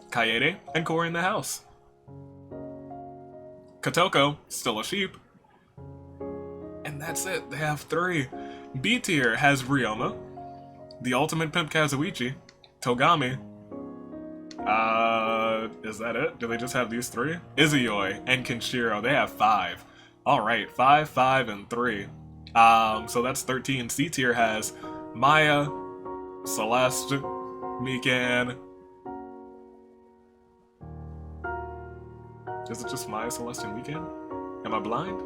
Kaede and Cory in the house. Kotoko, still a sheep. And that's it, they have 3. B tier has Ryoma, the ultimate pimp Kazuichi, Togami. Is that it? Do they just have these 3? Izuyoi and Kenshiro, they have 5. Alright, 5, 5, and 3. So that's 13. C tier has Maya, Celeste, Mikan. Is it just Maya, Celeste, and Mikan? Am I blind?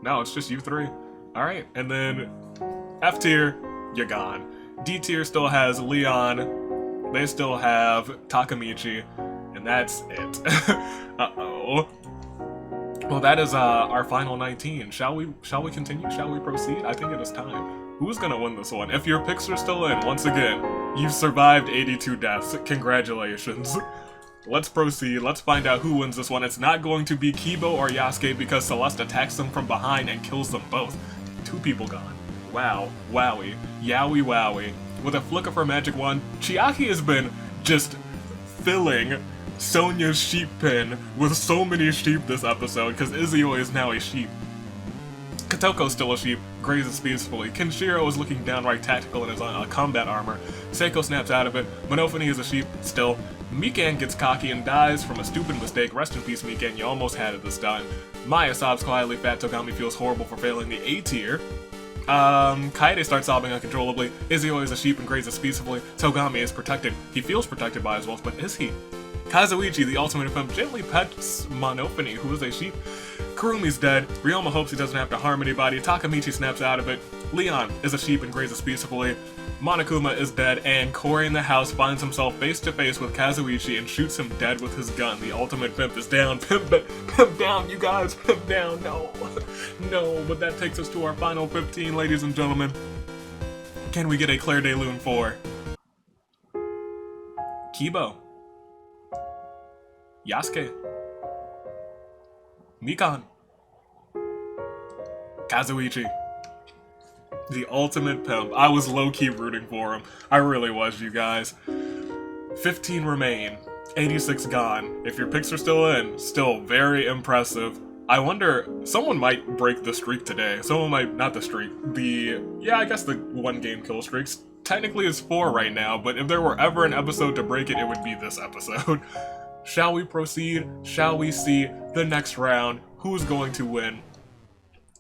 No, it's just you 3. Alright, and then F tier, Yagan. D tier still has Leon. They still have Takamichi. And that's it. Uh-oh. Well, that is our final 19. Shall we continue? Shall we proceed? I think it is time. Who's gonna win this one? If your picks are still in, once again, you've survived 82 deaths. Congratulations. Let's proceed. Let's find out who wins this one. It's not going to be Kibo or Yasuke because Celeste attacks them from behind and kills them both. 2 people gone. Wow. Wowie. Yowie wowie. With a flick of her magic wand, Chiaki has been just filling Sonia's sheep pen with so many sheep this episode because Izuyoi is now a sheep. Kotoko's still a sheep, grazes peacefully. Kenshiro is looking downright tactical in his combat armor. Seiko snaps out of it. Monofini is a sheep, still. Mikan gets cocky and dies from a stupid mistake. Rest in peace, Mikan, you almost had it this time. Maya sobs quietly. Fat Togami feels horrible for failing the A tier. Kaede starts sobbing uncontrollably. Izuyoi is a sheep and grazes peacefully. Togami is protected. He feels protected by his wolf, but is he? Kazuichi, the ultimate pimp, gently pets Monofini, who is a sheep. Kurumi's dead. Ryoma hopes he doesn't have to harm anybody. Takamichi snaps out of it. Leon is a sheep and grazes peacefully. Monokuma is dead, and Cory in the house finds himself face to face with Kazuichi and shoots him dead with his gun. The ultimate pimp is down. Pimp down, you guys. Pimp down. No. No, but that takes us to our final 15, ladies and gentlemen. Can we get a Claire de Lune for Kibo, Yasuke, Mikan, Kazuichi, the ultimate pimp? I was low-key rooting for him. I really was, you guys. 15 remain. 86 gone. If your picks are still in, still very impressive. I wonder, someone might break the streak today. Someone might, not the streak, I guess the 1-game kill streaks. Technically it's 4 right now, but if there were ever an episode to break it, it would be this episode. Shall we proceed? Shall we see the next round? Who's going to win?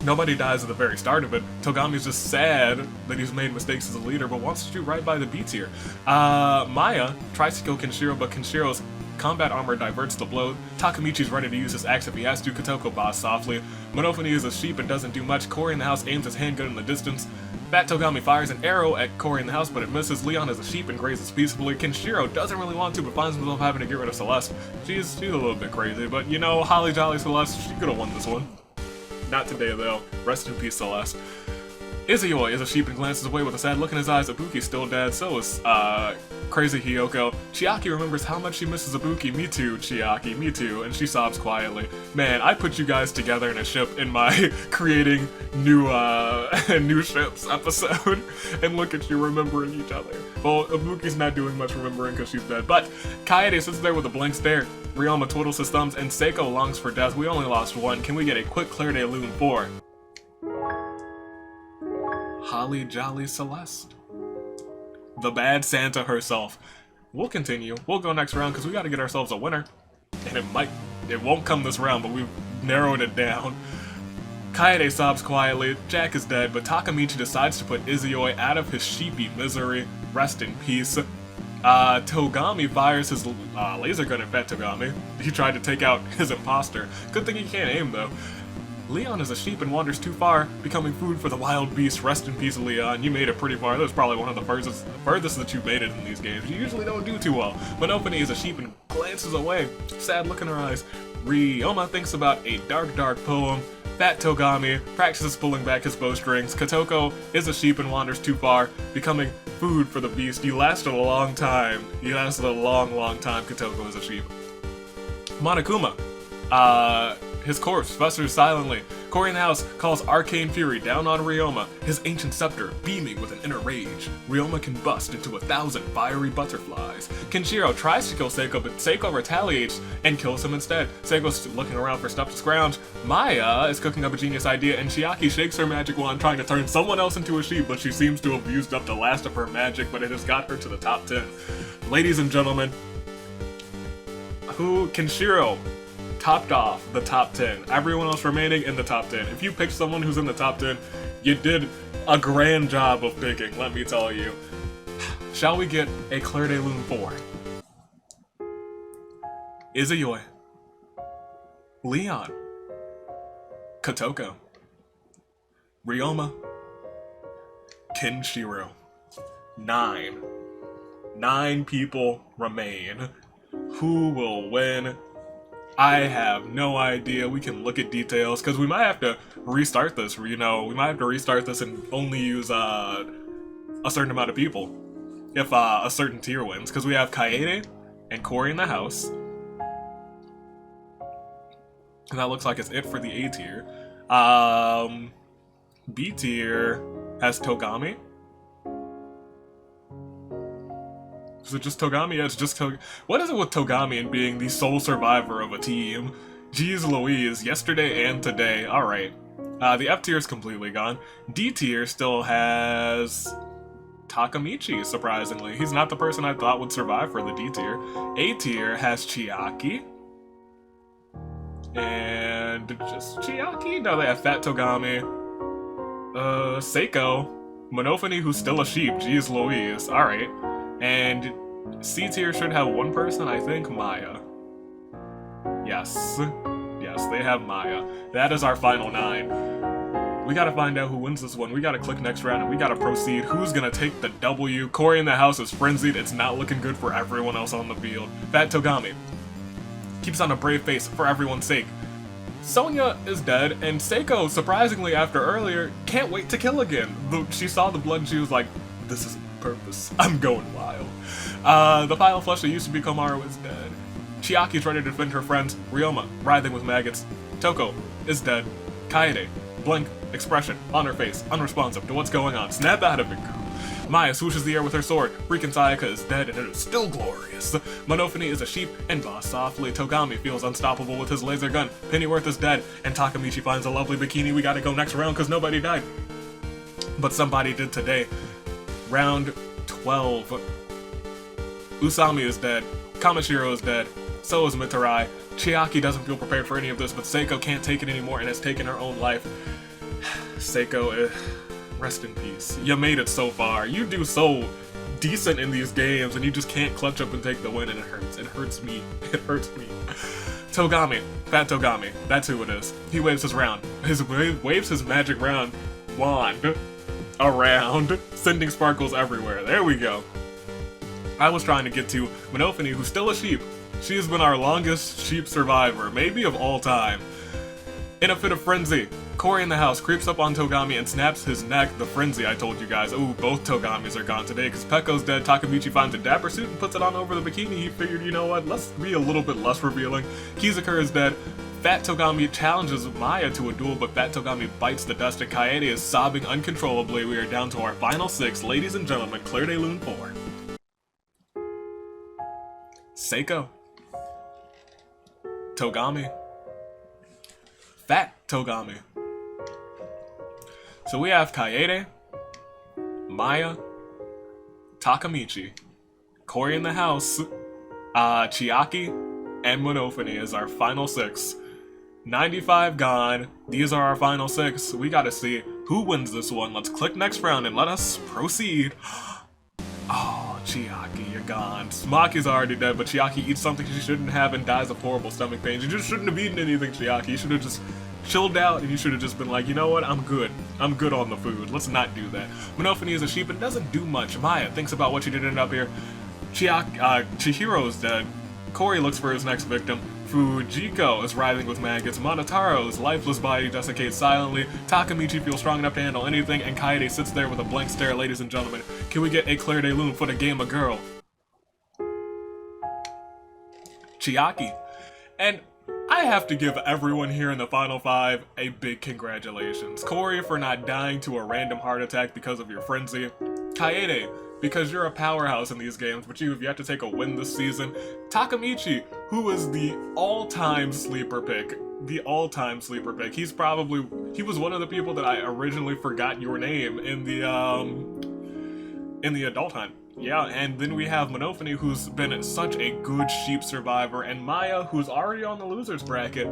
Nobody dies at the very start of it. Togami's just sad that he's made mistakes as a leader, but wants to do right by the B tier. Maya tries to kill Kenshiro, but Kenshiro's combat armor diverts the blow. Takamichi's ready to use his axe if he has to. Kotoko bows softly. Monofune is a sheep and doesn't do much. Cory in the house aims his handgun in the distance. Fat Togami fires an arrow at Cory in the house, but it misses. Leon is a sheep and grazes peacefully. Kenshiro doesn't really want to, but finds himself having to get rid of Celeste. She's a little bit crazy, but you know, Holly Jolly Celeste, she could have won this one. Not today, though. Rest in peace, Celeste. Izuyoi is a sheep and glances away with a sad look in his eyes. Ibuki's still dead, so is crazy Hiyoko. Chiaki remembers how much she misses Ibuki. Me too, Chiaki, me too, and she sobs quietly. Man, I put you guys together in a ship in my creating new new ships episode, and look at you remembering each other. Well, Ibuki's not doing much remembering because she's dead, but Kaede sits there with a blank stare. Ryoma twiddles his thumbs, and Seiko longs for death. We only lost one. Can we get a quick Claire de Lune 4? Holly Jolly Celeste. The bad Santa herself. We'll continue. We'll go next round because we got to get ourselves a winner. And it won't come this round, but we've narrowed it down. Kaede sobs quietly. Jack is dead, but Takamichi decides to put Izuyoi out of his sheepy misery. Rest in peace. Togami fires his laser gun at Fat Togami. He tried to take out his imposter. Good thing he can't aim, though. Leon is a sheep and wanders too far, becoming food for the wild beast. Rest in peace, Leon. You made it pretty far. That was probably one of the furthest that you've made it in these games. You usually don't do too well. Monofune is a sheep and glances away. Sad look in her eyes. Ryoma thinks about a dark, dark poem. Fat Togami practices pulling back his bowstrings. Kotoko is a sheep and wanders too far, becoming food for the beast. You lasted a long time. You lasted a long, long time, Kotoko is a sheep. Monokuma. His corpse festers silently. Cory in the house calls Arcane Fury down on Ryoma, his ancient scepter beaming with an inner rage. Ryoma can bust into 1,000 fiery butterflies. Kenshiro tries to kill Seiko, but Seiko retaliates and kills him instead. Seiko's looking around for stuff to scrounge. Maya is cooking up a genius idea, and Chiaki shakes her magic wand trying to turn someone else into a sheep, but she seems to have used up the last of her magic, but it has got her to the top 10. Ladies and gentlemen, Kenshiro topped off the top 10. Everyone else remaining in the top 10. If you picked someone who's in the top 10, you did a grand job of picking, let me tell you. Shall we get a Claire de Lune 4? Izuyoi. Leon. Kotoko. Ryoma. Kenshiro. 9. 9 people remain. Who will win? I have no idea. We can look at details, because we might have to restart this, you know, we might have to restart this and only use a certain amount of people if a certain tier wins, because we have Kaede and Cory in the house. And that looks like it's it for the A tier. B tier has Togami. Is it just Togami? Yeah, it's just Togami. What is it with Togami and being the sole survivor of a team? Jeez Louise, yesterday and today. Alright. The F tier is completely gone. D tier still has Takamichi, surprisingly. He's not the person I thought would survive for the D tier. A tier has Chiaki. And just Chiaki? No, they have Fat Togami. Seiko. Monofune, who's still a sheep. Jeez Louise. Alright. And C tier should have one person, I think, Maya. Yes. Yes, they have Maya. That is our final 9. We gotta find out who wins this one. We gotta click next round and we gotta proceed. Who's gonna take the W? Cory in the house is frenzied. It's not looking good for everyone else on the field. Fat Togami keeps on a brave face for everyone's sake. Sonya is dead, and Seiko, surprisingly after earlier, can't wait to kill again. She saw the blood and she was like, this is purpose. I'm going wild. The vile flesh that used to be Komaru is dead. Chiaki's ready to defend her friends. Ryoma, writhing with maggots. Toko is dead. Kaede, blank expression on her face, unresponsive to what's going on. Snap out of it, girl. Maya swooshes the air with her sword. Freaking Sayaka is dead, and it is still glorious. Monofune is a sheep and boss softly. Togami feels unstoppable with his laser gun. Pennyworth is dead, and Takamichi finds a lovely bikini. We gotta go next round because nobody died. But somebody did today. Round 12. Usami is dead. Kamashiro is dead. So is Mitarai. Chiaki doesn't feel prepared for any of this, but Seiko can't take it anymore and has taken her own life. Seiko, rest in peace. You made it so far. You do so decent in these games, and you just can't clutch up and take the win, and it hurts. It hurts me. It hurts me. Togami. Fat Togami. That's who it is. He waves his waves his magic wand around, sending sparkles everywhere. There we go. I was trying to get to Monophony, who's still a sheep. She has been our longest sheep survivor, maybe of all time. In a fit of frenzy, Cory in the house creeps up on Togami and snaps his neck. The frenzy, I told you guys. Ooh, both Togamis are gone today because Pekko's dead. Takamichi finds a dapper suit and puts it on over the bikini. He figured, you know what, let's be a little bit less revealing. Kizukura is dead. Fat Togami challenges Maya to a duel, but Fat Togami bites the dust and Kaede is sobbing uncontrollably. We are down to our final 6. Ladies and gentlemen, Clair de Lune 4. Seiko. Togami. Fat Togami. So we have Kaede, Maya, Takamichi, Cory in the house, Chiaki, and Monophony is our final 6. 95 gone. These are our final 6. We gotta see who wins this one. Let's click next round and let us proceed. Oh, Chiaki, you're gone. Smaki's already dead, but Chiaki eats something she shouldn't have and dies of horrible stomach pains. You just shouldn't have eaten anything, Chiaki. You should have just chilled out and you should have just been like, you know what, I'm good. I'm good on the food. Let's not do that. Monophony is a sheep and doesn't do much. Maya thinks about what she did end up here. Chihiro's dead. Cory looks for his next victim. Fujiko is writhing with maggots. Monotaro's lifeless body desiccates silently. Takamichi feels strong enough to handle anything, and Kaede sits there with a blank stare. Ladies and gentlemen, can we get a Clair de Lune for the game of girl? Chiaki. And I have to give everyone here in the final 5 a big congratulations. Cory for not dying to a random heart attack because of your frenzy. Kaede, because you're a powerhouse in these games, but you have yet to take a win this season. Takamichi, who is the all-time sleeper pick. The all-time sleeper pick. He was one of the people that I originally forgot your name in the adult hunt. Yeah, and then we have Monophony, who's been such a good sheep survivor, and Maya, who's already on the loser's bracket.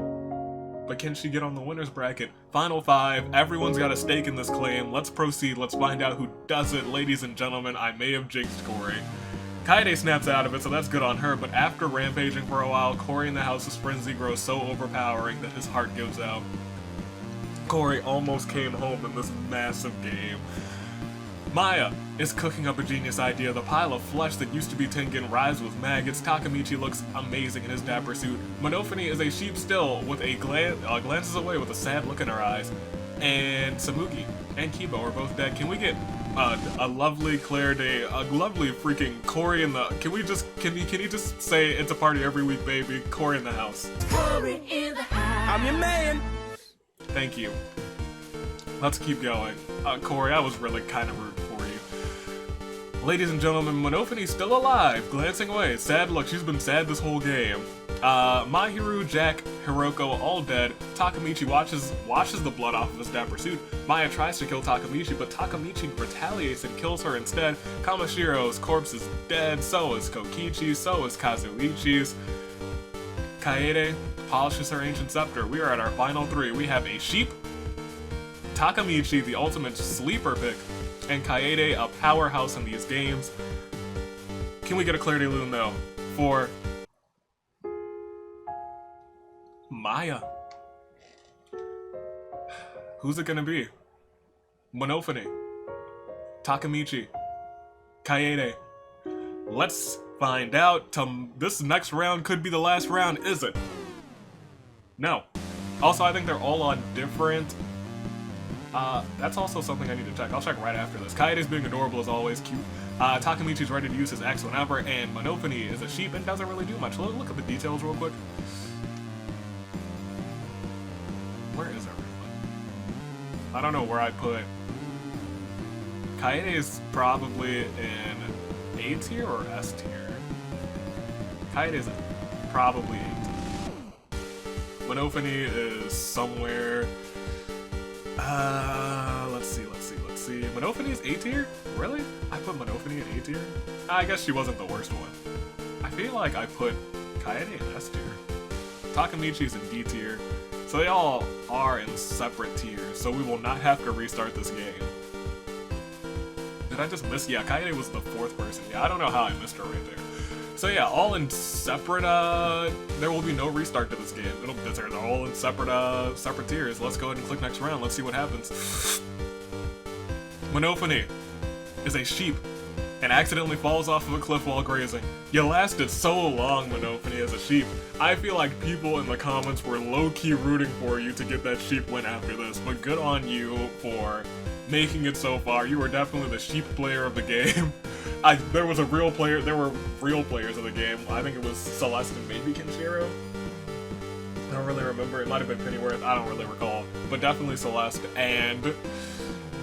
But can she get on the winner's bracket? Final 5, everyone's got a stake in this claim. Let's proceed, let's find out who does it. Ladies and gentlemen, I may have jinxed Cory. Kaede snaps out of it, so that's good on her, but after rampaging for a while, Cory in the house's frenzy grows so overpowering that his heart gives out. Cory almost came home in this massive game. Maya is cooking up a genius idea. The pile of flesh that used to be Tengen writhes with maggots. Takamichi looks amazing in his dapper suit. Monophony is a sheep still, with a glances away with a sad look in her eyes. And Samugi and Kiba are both dead. Can we get a lovely Clair de, a lovely freaking Cory in the? Can you just say it's a party every week, baby? Cory in the house. Cory in the house. I'm your man. Thank you. Let's keep going. Cory, I was really kind of rude for you. Ladies and gentlemen, Monophony's still alive, glancing away. Sad look, she's been sad this whole game. Mahiru, Jack, Hiroko, all dead. Takamichi washes the blood off of his dapper suit. Maya tries to kill Takamichi, but Takamichi retaliates and kills her instead. Kamashiro's corpse is dead, so is Kokichi, so is Kazuichi's. Kaede polishes her ancient scepter. We are at our final 3. We have a sheep, Takamichi, the ultimate sleeper pick, and Kaede, a powerhouse in these games. Can we get a Clair de Lune, though, for Maya? Who's it gonna be? Monophony, Takamichi, Kaede. Let's find out. This next round could be the last round, is it? No. Also, I think they're all on different... that's also something I need to check. I'll check right after this. Kaede's being adorable as always, cute. Takamichi's ready to use his X whenever, and Monophony is a sheep and doesn't really do much. Look at the details real quick. Where is everyone? I don't know where I put... Kaede is probably in A tier or S tier? Kaede is probably A tier. Monophony is somewhere... let's see. Monophony is A tier? Really? I put Monophony in A tier? I guess she wasn't the worst one. I feel like I put Kaede in S tier. Takamichi's in D tier. So they all are in separate tiers, so we will not have to restart this game. Did I just miss? Yeah, Kaede was the 4th person. Yeah, I don't know how I missed her right there. So yeah, all in separate, there will be no restart to this game. They're all in separate, separate tiers. Let's go ahead and click next round. Let's see what happens. Monophony is a sheep and accidentally falls off of a cliff while grazing. You lasted so long, Monophony, as a sheep. I feel like people in the comments were low-key rooting for you to get that sheep win after this, but good on you for making it so far. You were definitely the sheep player of the game. There were real players of the game. I think it was Celeste and maybe Kenshiro. I don't really remember. It might have been Pennyworth. I don't really recall. But definitely Celeste. And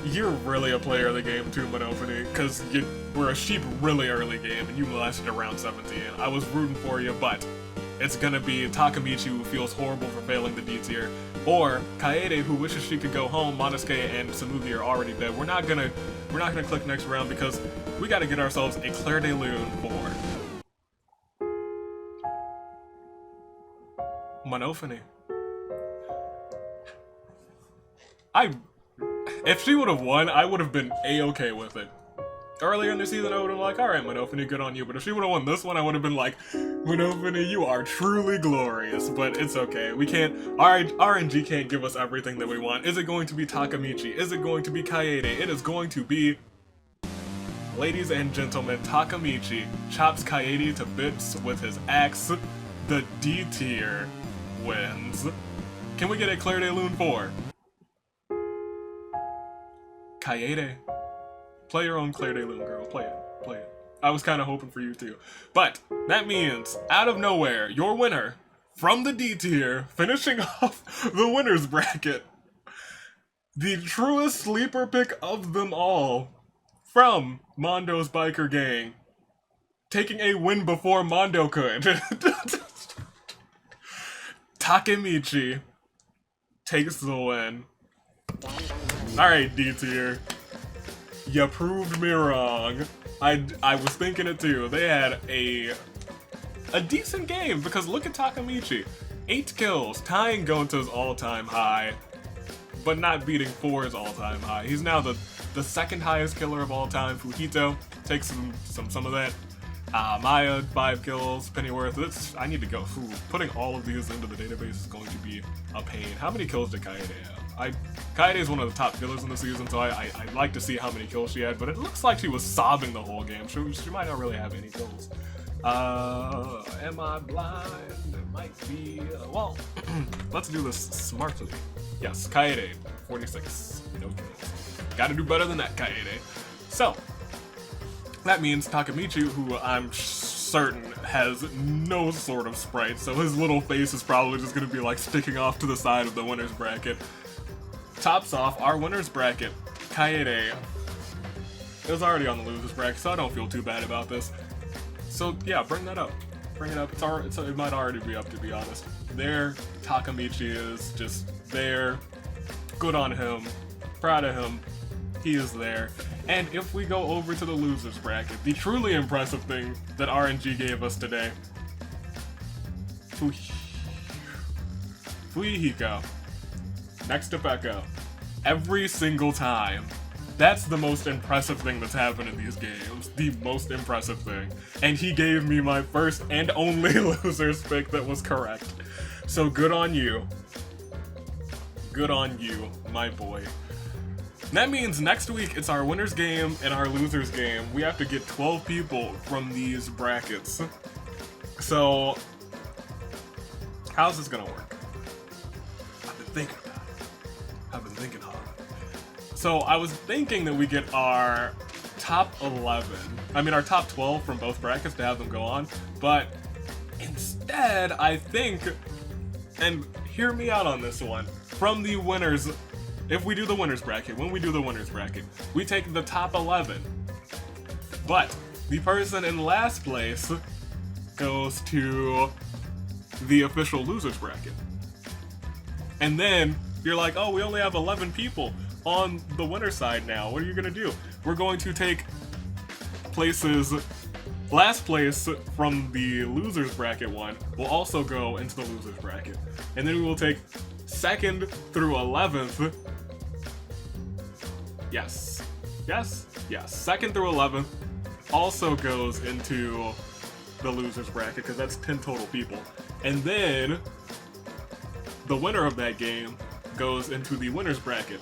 you're really a player of the game too, Monophony, because you were a sheep really early game and you lasted around 17. I was rooting for you, but it's gonna be Takamichi, who feels horrible for failing the D tier, or Kaede, who wishes she could go home. Monosuke and Samugi are already dead. We're not gonna click next round because we gotta get ourselves a Claire de Lune for Monophony. If she would have won, I would have been a-okay with it. Earlier in the season, I would have like, alright, Monophony, good on you. But if she would have won this one, I would have been like, Monophony, you are truly glorious. But it's okay. We can't, RNG can't give us everything that we want. Is it going to be Takamichi? Is it going to be Kaede? It is going to be, ladies and gentlemen, Takamichi chops Kaede to bits with his axe. The D tier wins. Can we get a Claire de Lune 4? Kaede. Play your own Claire de Lune, girl. Play it. Play it. I was kind of hoping for you too. But that means, out of nowhere, your winner from the D tier, finishing off the winner's bracket, the truest sleeper pick of them all, from Mondo's Biker Gang, taking a win before Mondo could. Takemichi takes the win. Alright, D tier. You proved me wrong. I was thinking it too. They had a decent game, because look at Takamichi. 8 kills, tying Gonto's all-time high, but not beating 4's all-time high. He's now the 2nd highest killer of all time. Fujito takes some of that. Maya, 5 kills. Pennyworth, I need to go. Putting all of these into the database is going to be a pain. How many kills did Kaede have? Kaede is one of the top killers in the season, so I'd like to see how many kills she had, but it looks like she was sobbing the whole game. She might not really have any kills. Am I blind? It might be. Well, let's do this smartly. Yes, Kaede, 46. No kills. Gotta do better than that, Kaede. So, that means Takamichi, who I'm certain has no sort of sprite, so his little face is probably just gonna be like sticking off to the side of the winner's bracket. Tops off our winner's bracket, Kaede. It was already on the loser's bracket, so I don't feel too bad about this. So yeah, bring that up. Bring it up. It might already be up, to be honest. There, Takamichi is just there. Good on him. Proud of him. He is there. And if we go over to the loser's bracket, the truly impressive thing that RNG gave us today, Fuihiko, next to Pekka, every single time. That's the most impressive thing that's happened in these games. The most impressive thing. And he gave me my first and only loser's pick that was correct. So good on you. Good on you, my boy. That means next week it's our winner's game and our loser's game. We have to get 12 people from these brackets. So, how's this gonna work? I've been thinking about it. I've been thinking hard. So I was thinking that we get our top 12 from both brackets to have them go on, but instead I think, and hear me out on this one, from the winners, if we do the winners bracket, when we do the winners bracket, we take the top 11, but the person in last place goes to the official losers bracket. And then you're like, oh, we only have 11 people on the winner side now. What are you gonna do? We're going to take last place from the losers bracket one will also go into the losers bracket. And then we will take 2nd through 11th. Yes. Yeah, 2nd through 11th also goes into the losers bracket because that's 10 total people. And then the winner of that game goes into the winners bracket.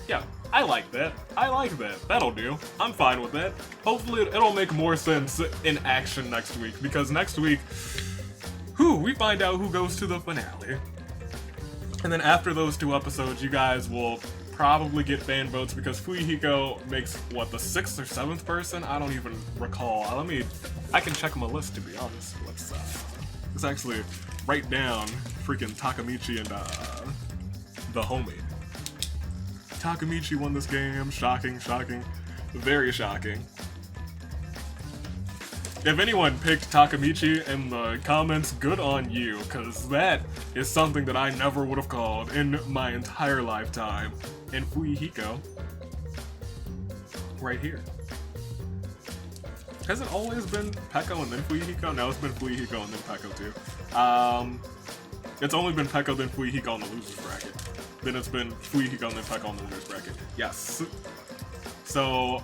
Yeah, I like that. I like that. That'll do. I'm fine with that. Hopefully it'll make more sense in action next week, because next week, we find out who goes to the finale. And then after those 2 episodes, you guys will probably get fan votes, because Fuyuhiko makes, what, the 6th or 7th person? I don't even recall. I can check my list, to be honest. Let's actually write down freaking Takamichi and the homie. Takamichi won this game. Shocking, shocking. Very shocking. If anyone picked Takamichi in the comments, good on you, because that is something that I never would have called in my entire lifetime. And Fuyuhiko, right here. Has it always been Peko and then Fuyuhiko? No, it's been Fuyuhiko and then Peko too. It's only been Peko then Fuyuhiko in the losers bracket. Then it's been Fuyuhiko and then Peko in the winners bracket. Yes. So,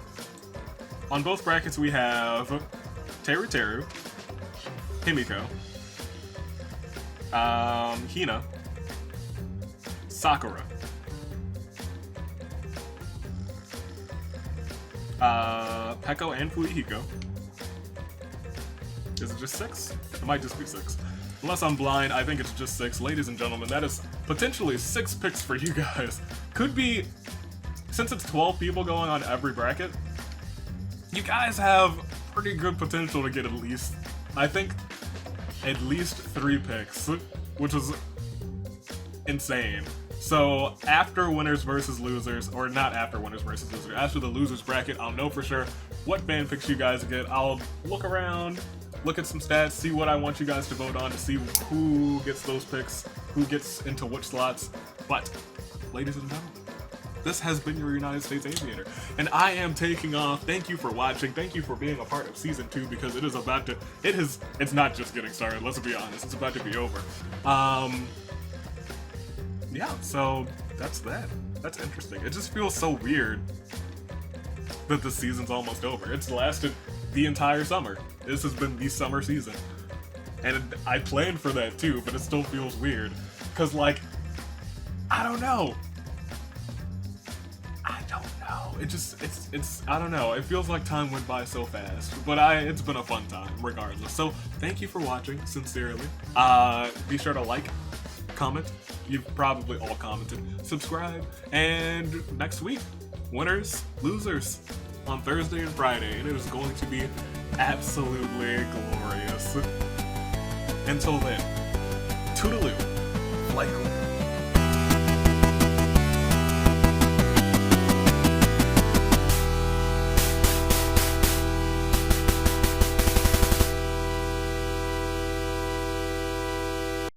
on both brackets we have Teru Teru, Himiko, Hina, Sakura, Peko and Fuyuhiko. Is it just 6? It might just be 6. Unless I'm blind, I think it's just 6. Ladies and gentlemen, that is potentially 6 picks for you guys. Could be, since it's 12 people going on every bracket, you guys have pretty good potential to get at least, I think, at least 3 picks, which is insane. So after winners versus losers, or not after winners versus losers, after the losers bracket, I'll know for sure what fan picks you guys get. I'll look around, look at some stats, see what I want you guys to vote on to see who gets those picks, who gets into which slots. But, ladies and gentlemen, this has been your United States Aviator, and I am taking off. Thank you for watching. Thank you for being a part of season 2, because it is about to, it's not just getting started, let's be honest, it's about to be over. Yeah, so that's that. That's interesting. It just feels so weird that the season's almost over. It's lasted the entire summer. This has been the summer season. And I planned for that too, but it still feels weird. Cause like, I don't know. I don't know. It feels like time went by so fast, but it's been a fun time regardless. So thank you for watching, sincerely. Be sure to like, comment. You've probably all commented. Subscribe, and next week, winners, losers on Thursday and Friday, and it is going to be absolutely glorious. Until then, toodaloo, flight.